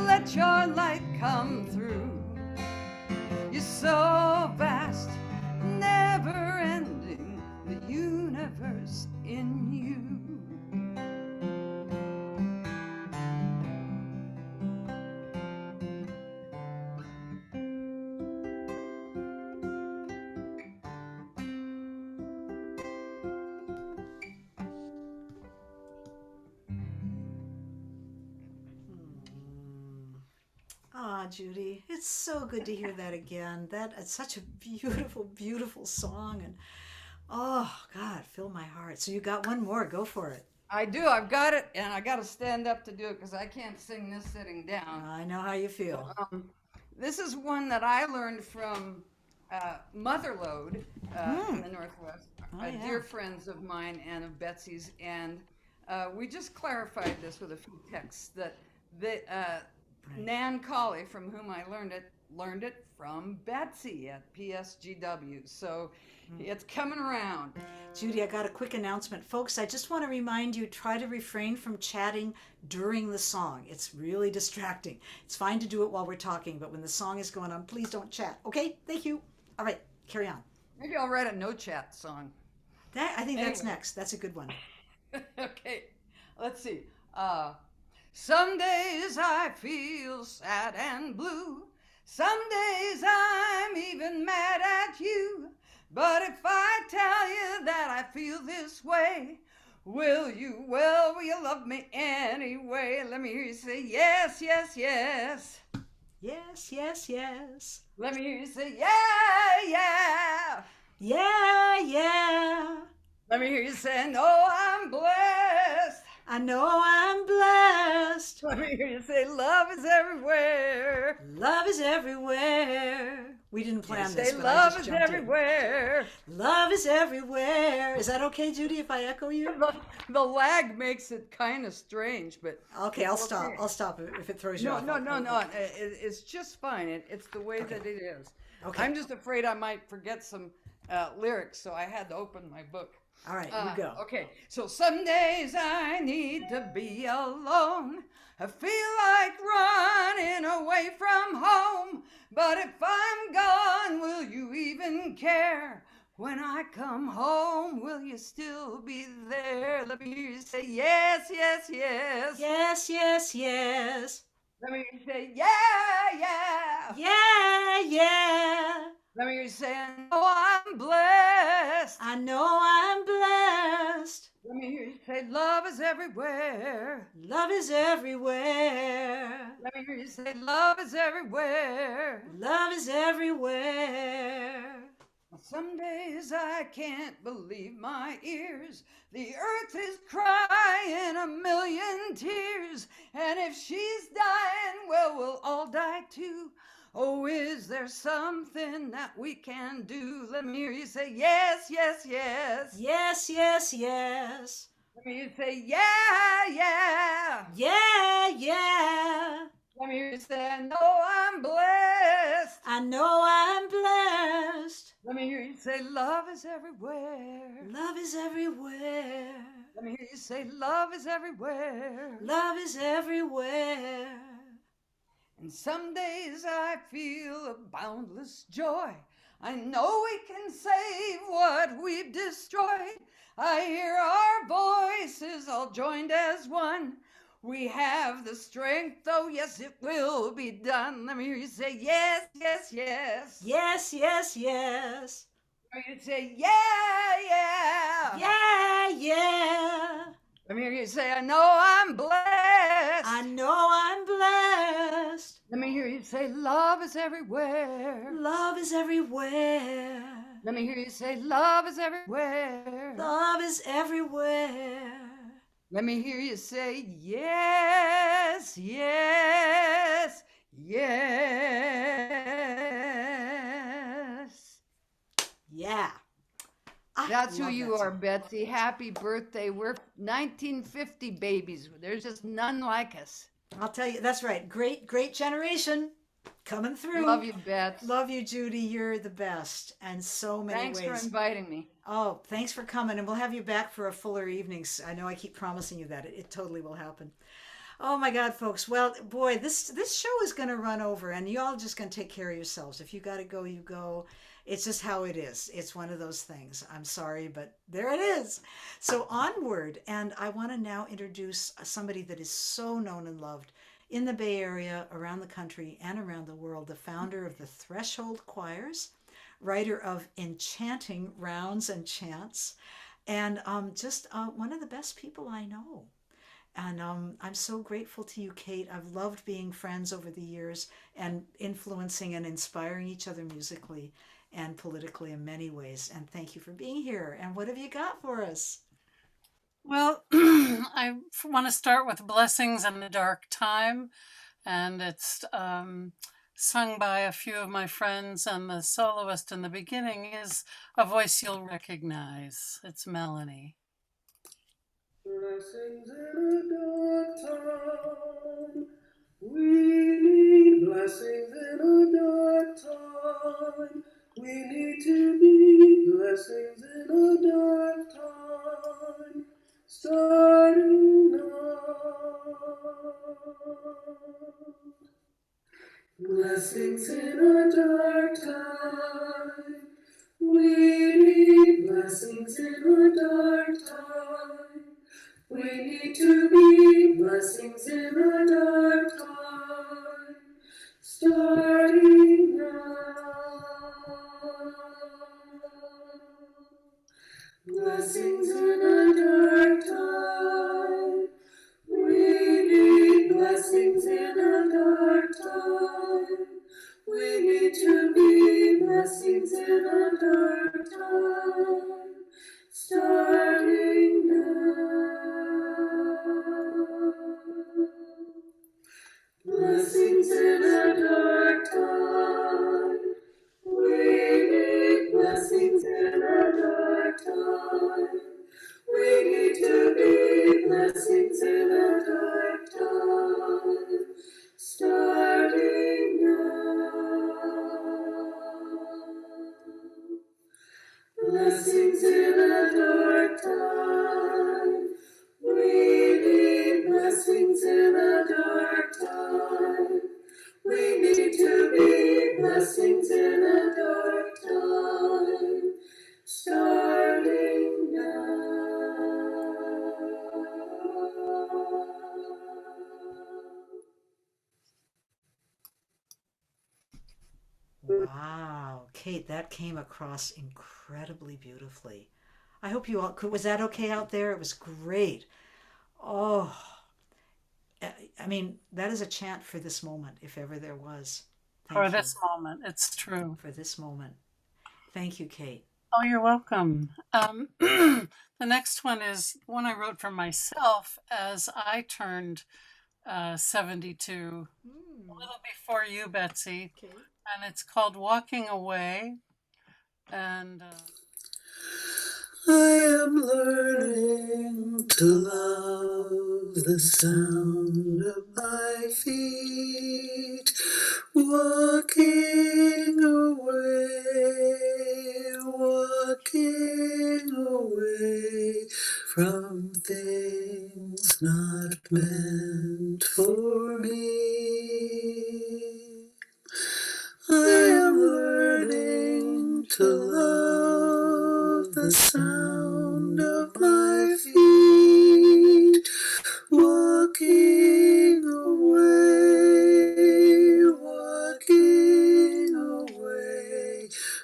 Let your light come through. You're so vast, never ending, the universe in you. Ah, Judy, it's so good to hear that again. It's such a beautiful, beautiful song, and oh God, fill my heart. So you got one more? Go for it. I do. I've got it, and I got to stand up to do it because I can't sing this sitting down. I know how you feel. This is one that I learned from Motherlode in the Northwest, dear friends of mine and of Betsy's, and we just clarified this with a few texts that Nan Colley, from whom I learned it, learned it from Betsy at PSGW. So it's coming around. Judy, I got a quick announcement. Folks, I just want to remind you, try to refrain from chatting during the song. It's really distracting. It's fine to do it while we're talking, but when the song is going on, please don't chat. Okay? Thank you. All right, carry on. Maybe I'll write a no chat song. I think that's next. That's a good one. Okay, let's see. Some days I feel sad and blue. Some days I'm even mad at you. But if I tell you that I feel this way, will you love me anyway? Let me hear you say yes, yes, yes. Yes, yes, yes. Let me hear you say yeah, yeah. Yeah, yeah. Let me hear you say, no, I'm blessed. I know I'm blessed. Let me hear you say, love is everywhere. Love is everywhere. We didn't plan this, but love I just is jumped everywhere. in. Love is everywhere. Is that okay, Judy, if I echo you? The lag makes it kind of strange, but... Okay, I'll stop. I'll stop if it throws you off. No. It's just fine. It's the way that it is. Okay. I'm just afraid I might forget some lyrics, so I had to open my book. All right, you go. Okay, so some days I need to be alone. I feel like running away from home. But if I'm gone, will you even care? When I come home, will you still be there? Let me hear you say yes, yes, yes. Yes, yes, yes. Let me hear you say yeah, yeah. Yeah, yeah. Let me hear you say, I know I'm blessed. I know I'm blessed. Let me hear you say, love is everywhere. Love is everywhere. Let me hear you say, love is everywhere. Love is everywhere. Some days I can't believe my ears. The earth is crying a million tears. And if she's dying, well, we'll all die too. Oh, is there something that we can do? Let me hear you say yes, yes, yes. Yes, yes, yes. Let me hear you say yeah, yeah. Yeah, yeah. Let me hear you say, I know I'm blessed. I know I'm blessed. Let me hear you say, love is everywhere. Love is everywhere. Let me hear you say, love is everywhere. Love is everywhere. And some days I feel a boundless joy. I know we can save what we've destroyed. I hear our voices all joined as one. We have the strength, oh yes, it will be done. Let me hear you say yes, yes, yes. Yes, yes, yes. Let me hear you say yeah, yeah. Yeah, yeah. Let me hear you say, I know I'm blessed. I know I'm blessed. Let me hear you say, love is everywhere. Love is everywhere. Let me hear you say, love is everywhere. Love is everywhere. Let me hear you say, yes, yes, yes. Yeah. That's who you are, Betsy. Happy birthday. We're 1950 babies. There's just none like us. I'll tell you, that's right. Great generation coming through. Love you, Bets. Love you, Judy. You're the best. And so many Thanks ways. for inviting me. Oh, thanks for coming. And we'll have you back for a fuller evenings. I know I keep promising you that. It totally will happen. Oh my God, folks. Well, boy, this show is going to run over and you all just going to take care of yourselves. If you got to go, you go. It's just how it is. It's one of those things. I'm sorry, but there it is. So onward. And I want to now introduce somebody that is so known and loved in the Bay Area, around the country, and around the world, the founder of the Threshold Choirs, writer of enchanting rounds and chants, and just one of the best people I know. And I'm so grateful to you, Kate. I've loved being friends over the years and influencing and inspiring each other musically and politically in many ways. And thank you for being here. And what have you got for us? Well, I want to start with Blessings in the Dark Time. And it's sung by a few of my friends. And the soloist in the beginning is a voice you'll recognize. It's Melanie. Blessings in a dark time, we need blessings. blessings in a dark time. We need to be blessings in a dark time. Starting now. Blessings in a dark time. We need blessings in a dark time. We need to be blessings in a dark time. Starting now. Blessings in a dark time. We need blessings in a dark time. We need to be blessings in a dark time. Starting now. Blessings in a dark time. We need blessings in a dark time. We need to be blessings in a dark time. Starting now. Blessings in a dark time. We need blessings in a dark time. We need to be blessings in a dark time. Starting now. Wow, Kate, that came across incredibly beautifully. I hope you all could. Was that okay out there? It was great. Oh, I mean, that is a chant for this moment, if ever there was. For this moment, it's true. For this moment. Thank you, Kate. Oh, you're welcome. The next one is one I wrote for myself as I turned 72, a little before you, Betsy. Okay. And it's called Walking Away. And I am learning to love the sound of my feet, walking away from things not meant for me. I am learning to love the sound of my feet, walking away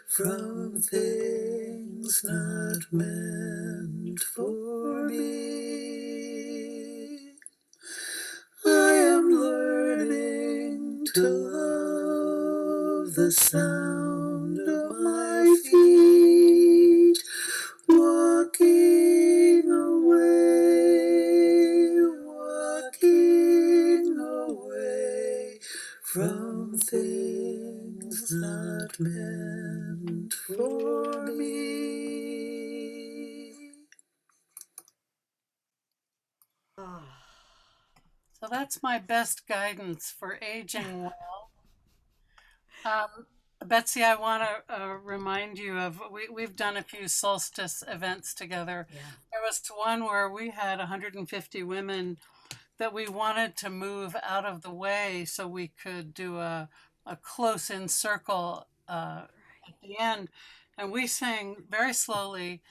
from things not meant for me. I am learning to love the sound of my feet, walking away from things not meant for me. so that's my best guidance for aging well. Betsy, I want to remind you of, we've done a few solstice events together. Yeah. There was one where we had 150 women that we wanted to move out of the way so we could do a close-in circle at the end. And we sang very slowly,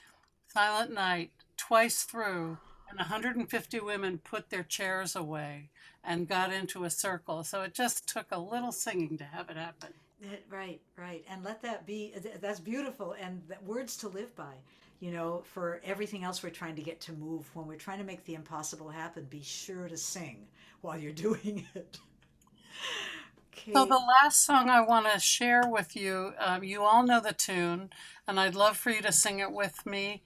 Silent Night, twice through, and 150 women put their chairs away and got into a circle. So it just took a little singing to have it happen. Right. And let that be, that's beautiful. And words to live by, you know, for everything else we're trying to get to move. When we're trying to make the impossible happen, be sure to sing while you're doing it. Okay. So the last song I want to share with you, you all know the tune, and I'd love for you to sing it with me.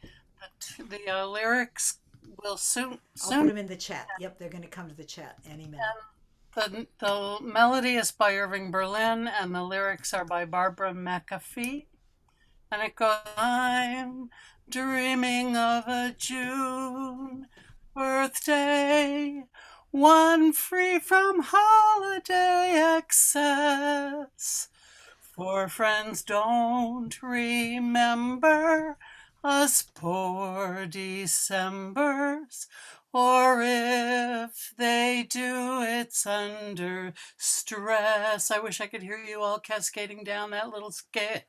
The lyrics will soon. I'll put them in the chat. Yep, they're going to come to the chat any minute. The melody is by Irving Berlin, and the lyrics are by Barbara McAfee. And it goes, I'm dreaming of a June birthday one free from holiday excess. For friends don't remember us poor Decembers, or if they do, it's under stress. I wish I could hear you all cascading down that little scale.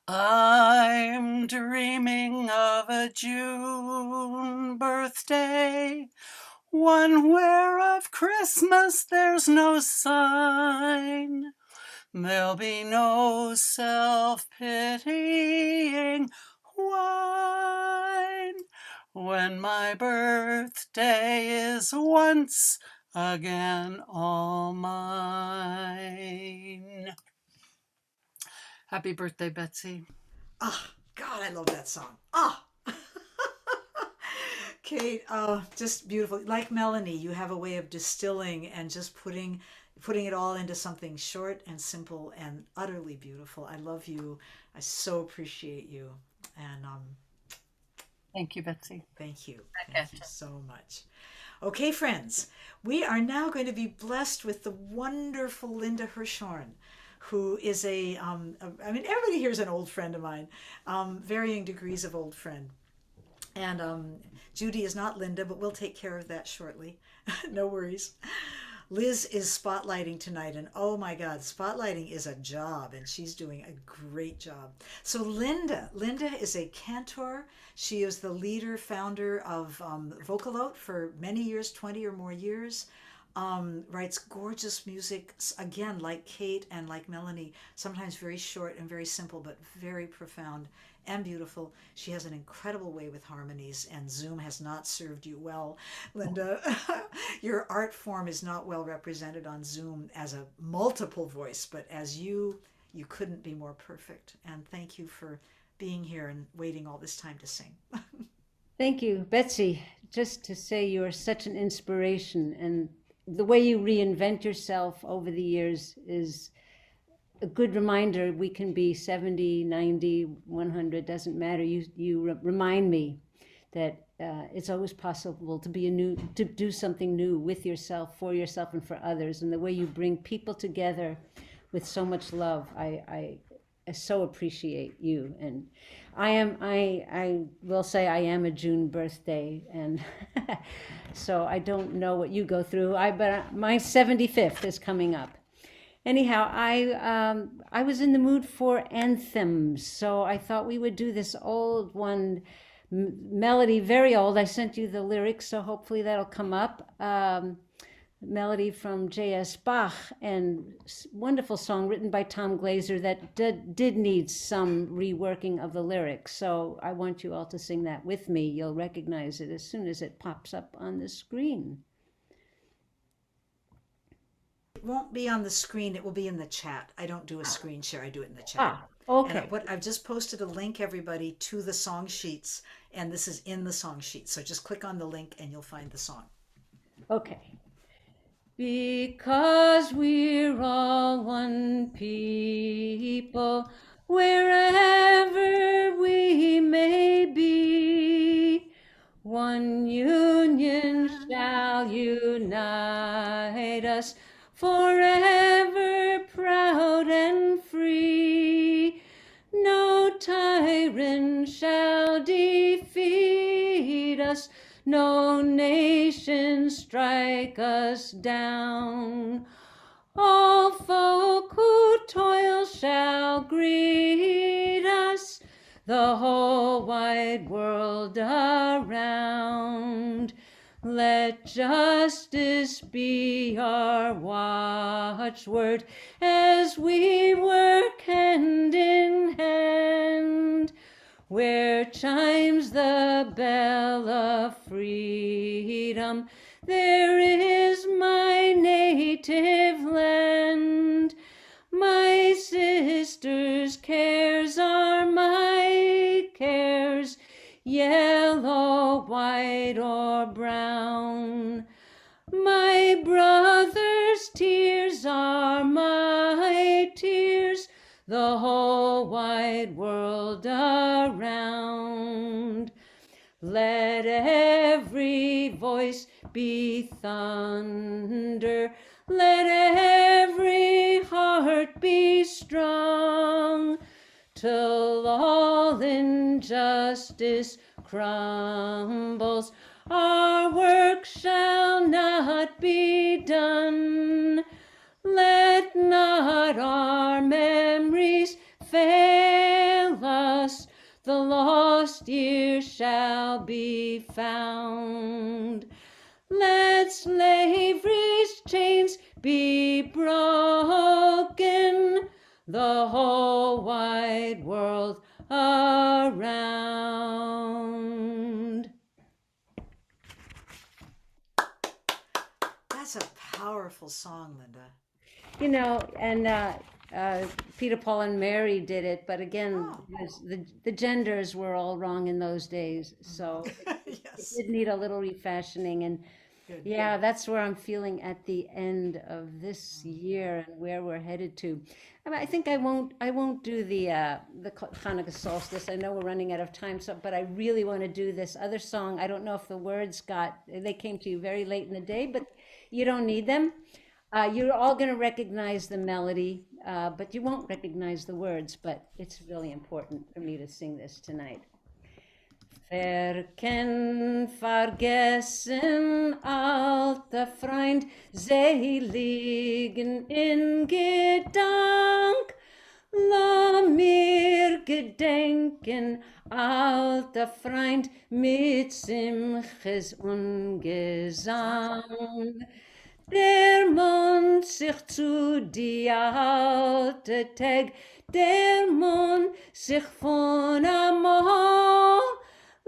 I'm dreaming of a June birthday, one where of Christmas there's no sign. There'll be no self-pitying wine when my birthday is once again all mine. Happy birthday, Betsy. Ah, God, I love that song. Ah. Kate, just beautiful. Like Melanie, you have a way of distilling and just putting it all into something short and simple and utterly beautiful. I love you. I so appreciate you. And thank you, Betsy. Thank you. Thank you so much. Okay, friends, we are now going to be blessed with the wonderful Linda HIrschhorn, who is I mean, everybody here is an old friend of mine, varying degrees of old friend. And Judy is not Linda, but we'll take care of that shortly. No worries. Liz is spotlighting tonight, and oh my God, spotlighting is a job, and she's doing a great job. So Linda is a cantor. She is the leader, founder of Vocalote for many years, 20 or more years. Writes gorgeous music, again, like Kate and like Melanie, sometimes very short and very simple, but very profound and beautiful. She has an incredible way with harmonies, and Zoom has not served you well, Linda. Your art form is not well represented on Zoom as a multiple voice, but as you couldn't be more perfect. And thank you for being here and waiting all this time to sing. Thank you, Betsy. Just to say you are such an inspiration, and the way you reinvent yourself over the years is a good reminder. We can be 70, 90, 100, doesn't matter. You remind me that it's always possible to do something new with yourself, for yourself, and for others. And the way you bring people together with so much love, I so appreciate you. And I will say I am a June birthday, and so I don't know what you go through. But my 75th is coming up. Anyhow, I was in the mood for anthems, so I thought we would do this old one, melody, very old. I sent you the lyrics, so hopefully that'll come up. Melody from J.S. Bach, and wonderful song written by Tom Glaser that did need some reworking of the lyrics. So I want you all to sing that with me. You'll recognize it as soon as it pops up on the screen. It won't be on the screen, it will be in the chat. I don't do a screen share, I do it in the chat. Okay. And I've just posted a link, everybody, to the song sheets, and this is in the song sheets. So just click on the link and you'll find the song. Okay. Because we're all one people, wherever we may be, one union shall unite us, forever proud and free. No tyrant shall defeat us, no nation strike us down. All folk who toil shall greet us, the whole wide world around. Let justice be our watchword as we work hand in hand. Where chimes the bell of freedom, there is my native land. My sister's cares are my cares, yellow, white, or brown. My brother's tears are my tears, the whole wide world around. Let every voice be thunder. Let every heart be strong, till all injustice crumbles. Our work shall not be done. Let not our memories fail us. The lost years shall be found. Let slavery's chains be broken, the whole wide world around. That's a powerful song, Linda. You know, and Peter, Paul, and Mary did it, but again, the genders were all wrong in those days, so it did need a little refashioning. And yeah, that's where I'm feeling at the end of this year and where we're headed to. I think I won't do the Hanukkah solstice. I know we're running out of time, but I really want to do this other song. I don't know if the words they came to you very late in the day, but you don't need them. You're all going to recognize the melody, but you won't recognize the words, but it's really important for me to sing this tonight. Verken, vergessen, alte Freund, sie liegen in Gedank. Lass mir gedenken, alter Freund, mit Simches und Gesang. Der Mond sich zu die alte Tag, der Mond sich von Amor,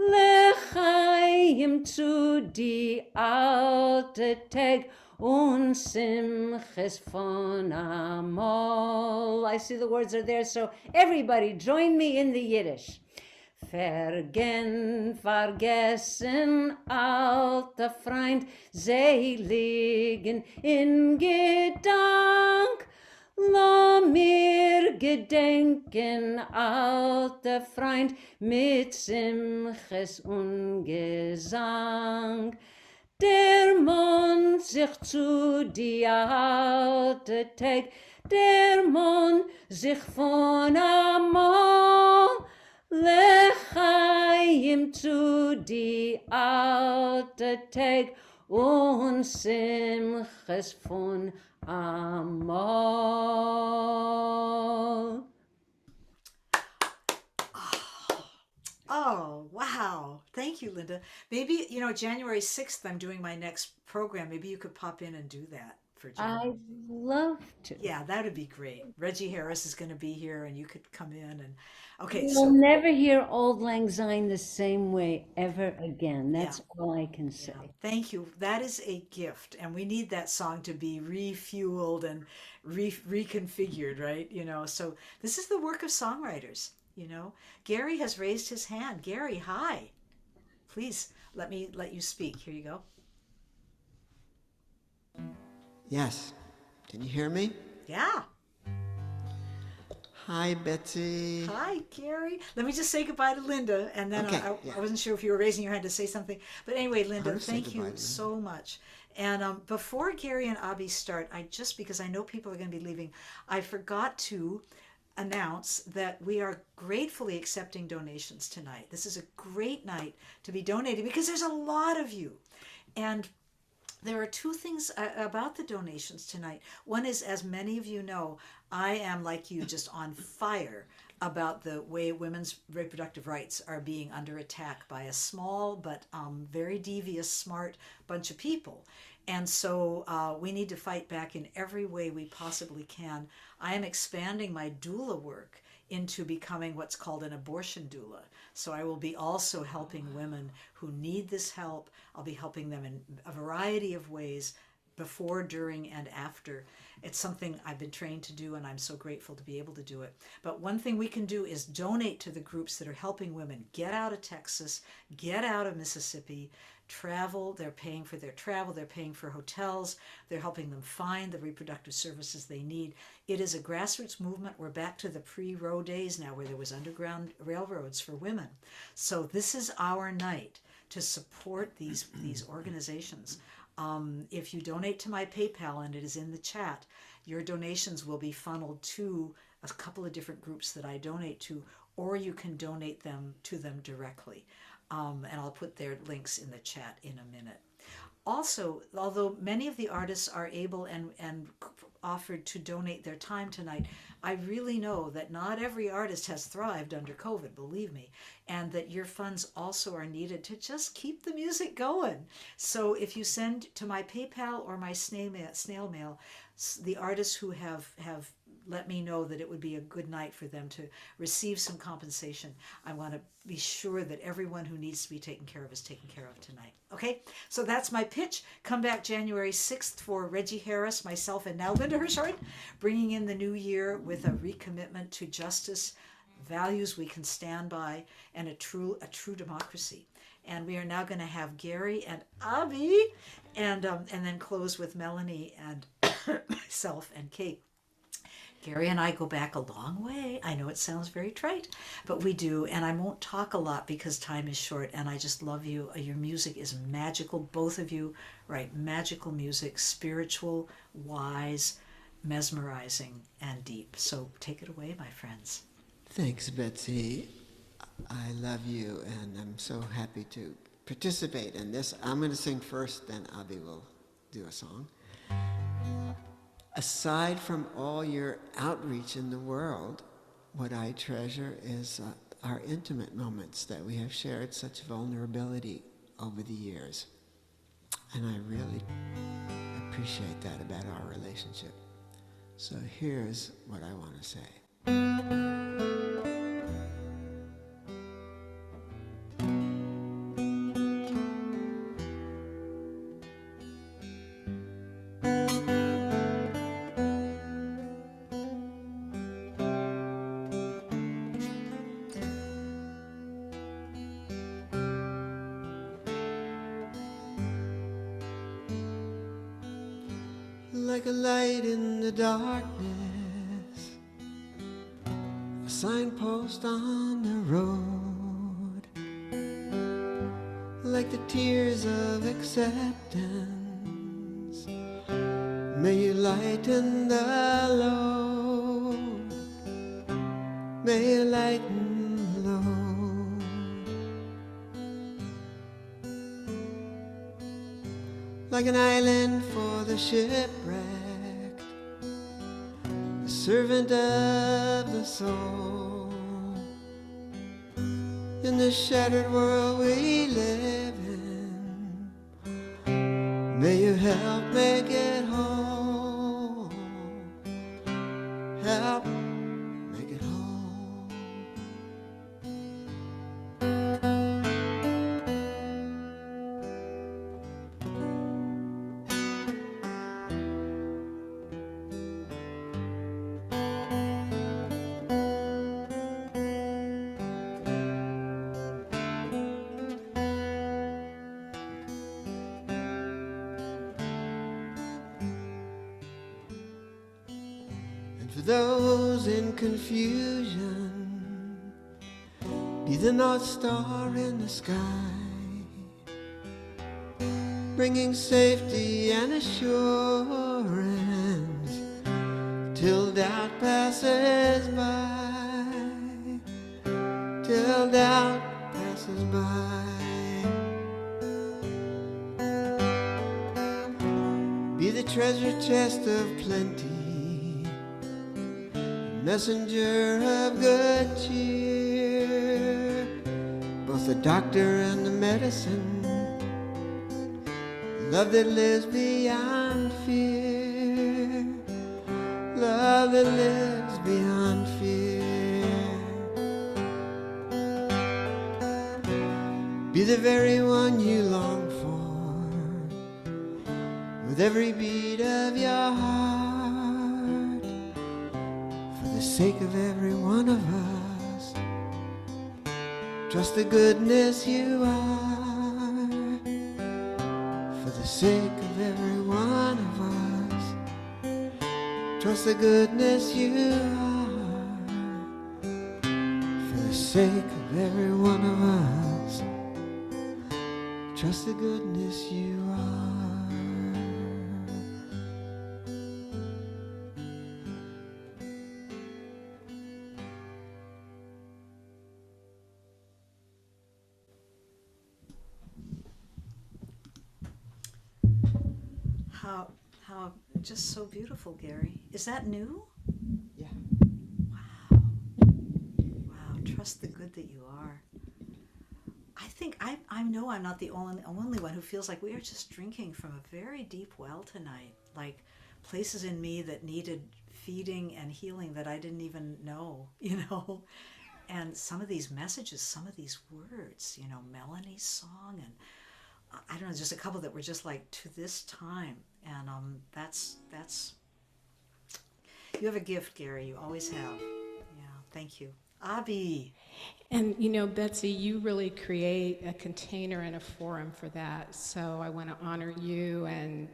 Lechaim zu die alte Tag und Simches von Amor. I see the words are there, so everybody join me in the Yiddish. Vergen, vergessen, alter Freund, sie liegen in Gedank. Lass mir gedenken, alter Freund, mit Simches und Gesang. Der Mond sich zu die alte Tag, der Mond sich von Amor. Lechaim zu die alte Tag und Simches von Amor. Oh, wow. Thank you, Linda. Maybe, January 6th, I'm doing my next program. Maybe you could pop in and do that for January. I'd love to. Yeah, that would be great. Reggie Harris is going to be here and you could come in and You'll never hear Auld Lang Syne the same way ever again. That's all I can say. Thank you. That is a gift, and we need that song to be refueled and reconfigured, right? So this is the work of songwriters. Gary has raised his hand. Gary, hi. Please let you speak. Here you go. Yes. Can you hear me? Yeah. Hi, Betsy. Hi, Gary. Let me just say goodbye to Linda, and then I wasn't sure if you were raising your hand to say something. But anyway, Linda, thank you so much. And before Gary and Ahbi start, because I know people are going to be leaving, I forgot to announce that we are gratefully accepting donations tonight. This is a great night to be donating because there's a lot of you. And there are two things about the donations tonight. One is, as many of you know, I am, like you, just on fire about the way women's reproductive rights are being under attack by a small but very devious, smart bunch of people. And so we need to fight back in every way we possibly can. I am expanding my doula work into becoming what's called an abortion doula. So I will be also helping women who need this help. I'll be helping them in a variety of ways before, during, and after. It's something I've been trained to do, and I'm so grateful to be able to do it. But one thing we can do is donate to the groups that are helping women get out of Texas, get out of Mississippi, travel. They're paying for their travel. They're paying for hotels. They're helping them find the reproductive services they need. It is a grassroots movement. We're back to the pre-Roe days now where there was underground railroads for women. So this is our night to support these organizations. If you donate to my PayPal, and it is in the chat, your donations will be funneled to a couple of different groups that I donate to, or you can donate them to them directly. And I'll put their links in the chat in a minute. Also, although many of the artists are able and offered to donate their time tonight, I really know that not every artist has thrived under COVID, believe me, and that your funds also are needed to just keep the music going. So if you send to my PayPal or my snail mail, the artists who have let me know that it would be a good night for them to receive some compensation, I want to be sure that everyone who needs to be taken care of is taken care of tonight. Okay, so that's my pitch. Come back January 6th for Reggie Harris, myself, and now Linda HIrschhorn, bringing in the new year with a recommitment to justice, values we can stand by, and a true democracy. And we are now going to have Gary and Ahbi, and then close with Melanie and myself and Kate. Gary and I go back a long way. I know it sounds very trite, but we do. And I won't talk a lot because time is short. And I just love you. Your music is magical. Both of you write magical music, spiritual, wise, mesmerizing, and deep. So take it away, my friends. Thanks, Betsy. I love you, and I'm so happy to participate in this. I'm going to sing first, then Ahbi will do a song. Aside from all your outreach in the world, what I treasure is our intimate moments that we have shared such vulnerability over the years. And I really appreciate that about our relationship. So here's what I want to say. Like a light in the darkness, a signpost on the road, like the tears of acceptance, may you lighten the load, may you lighten the load. Like an island for the shipwrecked, the servant of the soul. In the shattered world we live in, may you help make it whole. Help make it whole. For those in confusion, be the North Star in the sky, bringing safety and assurance till doubt passes by, till doubt passes by. Be the treasure chest of plenty, messenger of good cheer, both the doctor and the medicine, love that lives beyond fear, love that lives beyond fear. Be the very one you long for, with every beat of your heart, for the sake of every one of us. Trust the goodness you are, for the sake of every one of us. Trust the goodness you are, for the sake of every one of us. Trust the goodness you are. how just so beautiful, Gary. Is that new? Yeah. Wow, trust the good that you are. I think I know I'm not the only one who feels like we are just drinking from a very deep well tonight, like places in me that needed feeding and healing that I didn't even know, And some of these messages, some of these words, Melanie's song, and I don't know, just a couple that were just like to this time, and that's you have a gift, Gary. You always have. Yeah, thank you, Ahbi. And Betsy, you really create a container and a forum for that. So I want to honor you and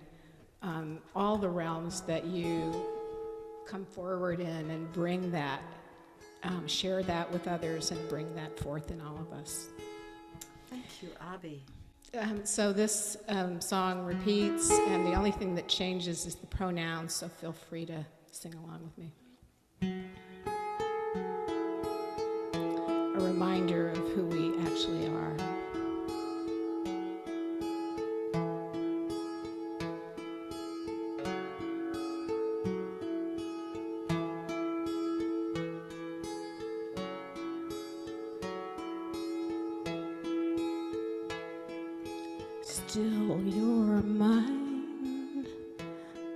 all the realms that you come forward in and bring that, share that with others and bring that forth in all of us. Thank you, Ahbi. So this song repeats, and the only thing that changes is the pronouns, so feel free to sing along with me. A reminder of who we actually are. Still your mind,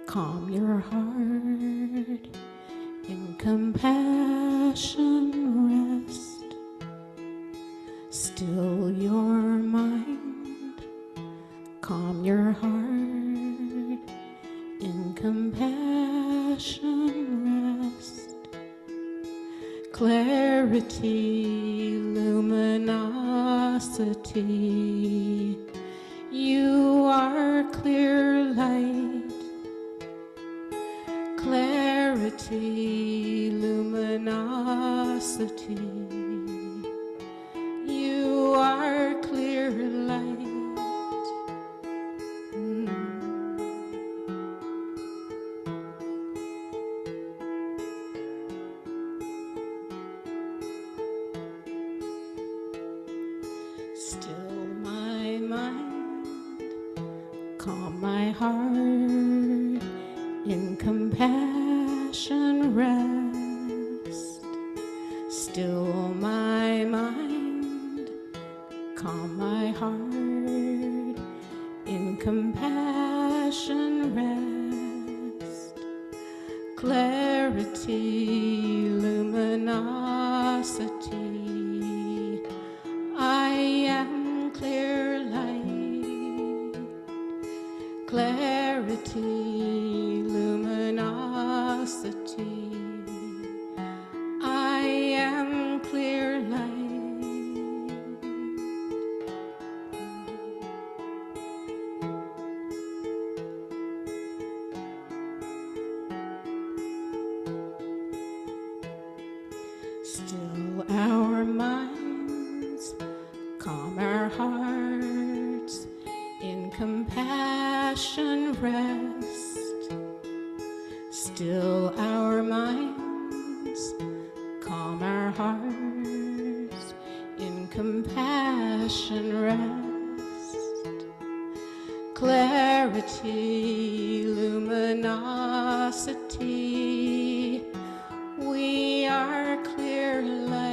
calm your heart, in compassion rest. Still your mind, calm your heart, in compassion rest. Clarity, luminosity, you are clear light. Clarity, luminosity, you are clear light. Still my mind, calm my heart, in compassion rest. Still my mind, calm my heart, in compassion rest. Clarity, luminosity, I am clear light. Clarity, luminosity, I am clear light. Still our minds, calm our hearts, in compassion rest. Still our minds, calm our hearts, in compassion rest. Clarity, luminosity, we are clear light.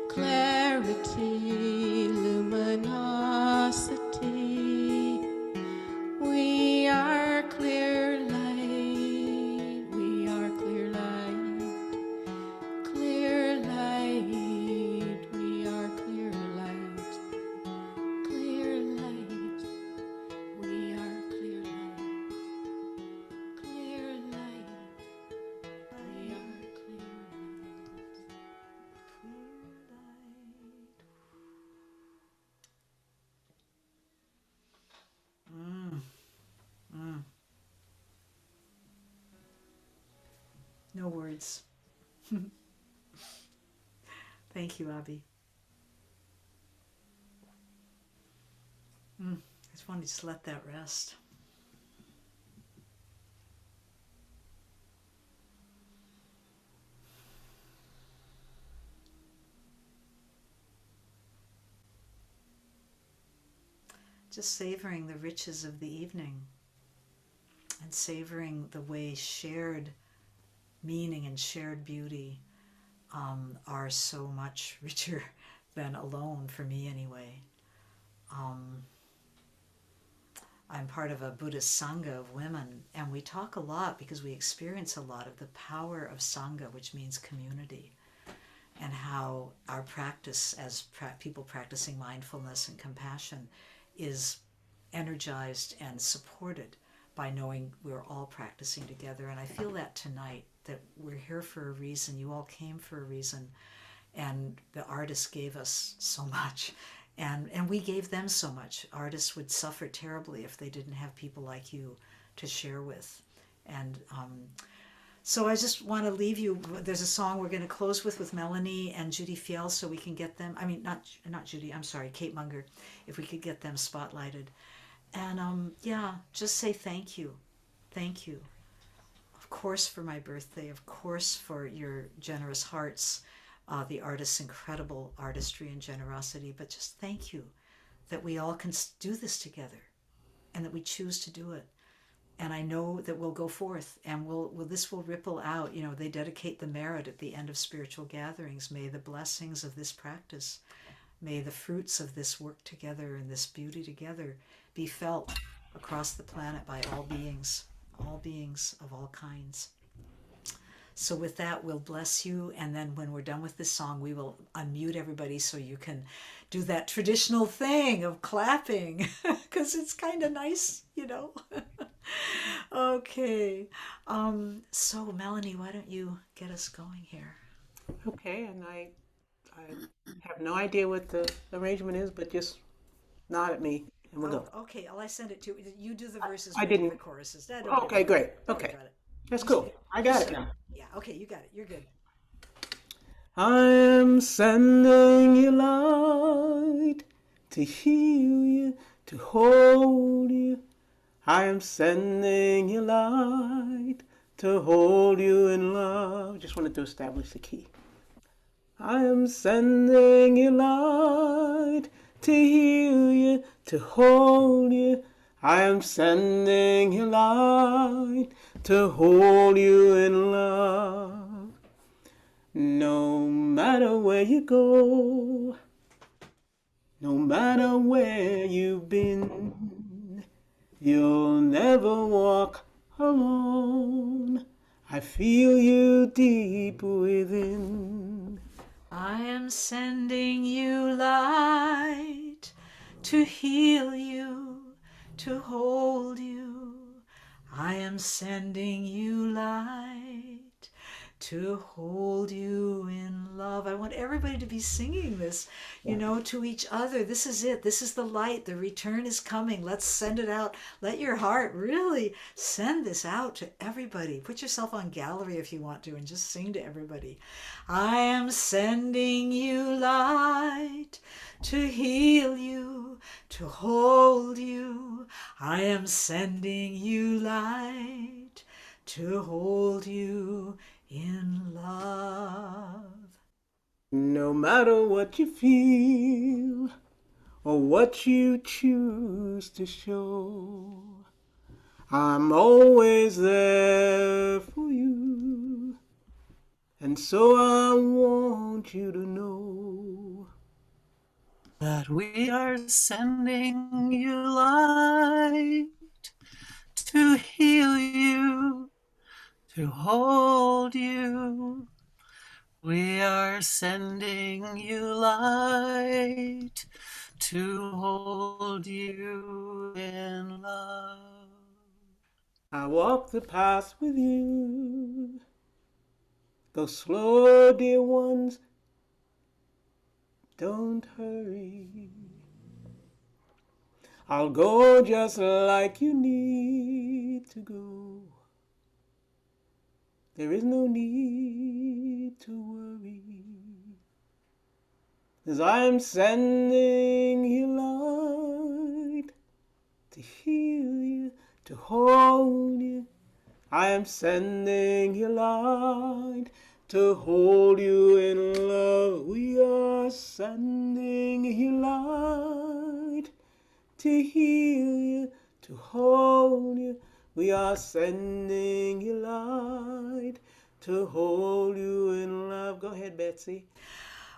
Clarity, luminosity, we are clear light. We are clear light. Clear light, we are clear light. Clear light, we are clear light. Clear light, we are clear light. No words. Thank you, Ahbi. I just wanted to just let that rest. just savoring the riches of the evening and savoring the way shared meaning and shared beauty are so much richer than alone, for me anyway. I'm part of a Buddhist Sangha of women, and we talk a lot because we experience a lot of the power of Sangha, which means community, and how our practice as people practicing mindfulness and compassion is energized and supported by knowing we're all practicing together. And I feel that tonight, that we're here for a reason. You all came for a reason, and the artists gave us so much. And we gave them so much. Artists would suffer terribly if they didn't have people like you to share with. And so I just want to leave you. There's a song we're going to close with Melanie and Judy Fjell, so we can get them. I mean, not Judy. I'm sorry, Kate Munger. If we could get them spotlighted. And yeah, just say thank you. Thank you. Of course for my birthday. Of course for your generous hearts. The artist's incredible artistry and generosity, but just thank you that we all can do this together and that we choose to do it. And I know that we'll go forth and this will ripple out. You know, they dedicate the merit at the end of spiritual gatherings. May the blessings of this practice, may the fruits of this work together and this beauty together be felt across the planet by all beings of all kinds. So with that, we'll bless you, and then when we're done with this song, we will unmute everybody so you can do that traditional thing of clapping, because it's kind of nice, you know. Okay. So Melanie, why don't you get us going here? Okay, and I have no idea what the arrangement is, but just nod at me and we'll go. Okay, I send it to you. You do the verses, I didn't. the choruses. Okay, great. Okay. That's cool. I got it now. Yeah, okay, you got it. You're good. I am sending you light to heal you, to hold you. I am sending you light to hold you in love. Just wanted to establish the key. I am sending you light to heal you, to hold you. I am sending you light to hold you in love. No matter where you go, no matter where you've been, you'll never walk alone. I feel you deep within. I am sending you light to heal you, to hold you. I am sending you light to hold you in love. I want everybody to be singing this, you know, to each other. This is it. This is the light. The return is coming. Let's send it out. Let your heart really send this out to everybody. Put yourself on gallery if you want to and just sing to everybody. I am sending you light to heal you, to hold you. I am sending you light to hold you in love. No matter what you feel or what you choose to show, I'm always there for you. And so I want you to know that we are sending you light to heal you, to hold you. We are sending you light to hold you in love. I walk the path with you. Go slow, dear ones, don't hurry. I'll go just like you need to go. There is no need to worry, 'cause I'm sending you light to heal you, to hold you. I am sending you light to hold you in love. We are sending you light to to heal you, to hold you. We are sending you light to hold you in love. Go ahead, Betsy.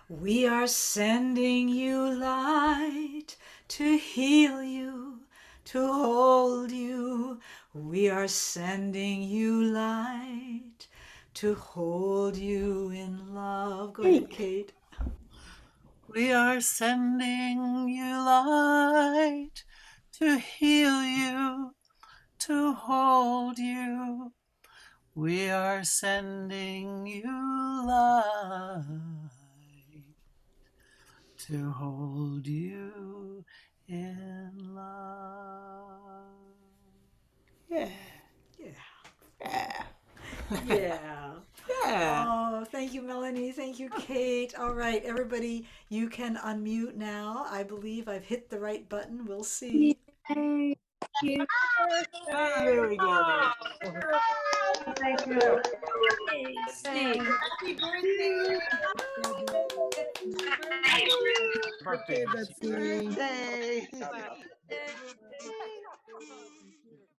We are sending you light to heal you, to hold you. We are sending you light to hold you in love. Go ahead, Kate. We are sending you light to heal you, to hold you. We are sending you light to hold you in love. Yeah. Yeah. Yeah. Yeah. Yeah. Oh, thank you, Melanie. Thank you, Kate. All right, everybody, you can unmute now. I believe I've hit the right button. We'll see. There we go. Thank you. Happy birthday. Birthday, Betsy. Birthday.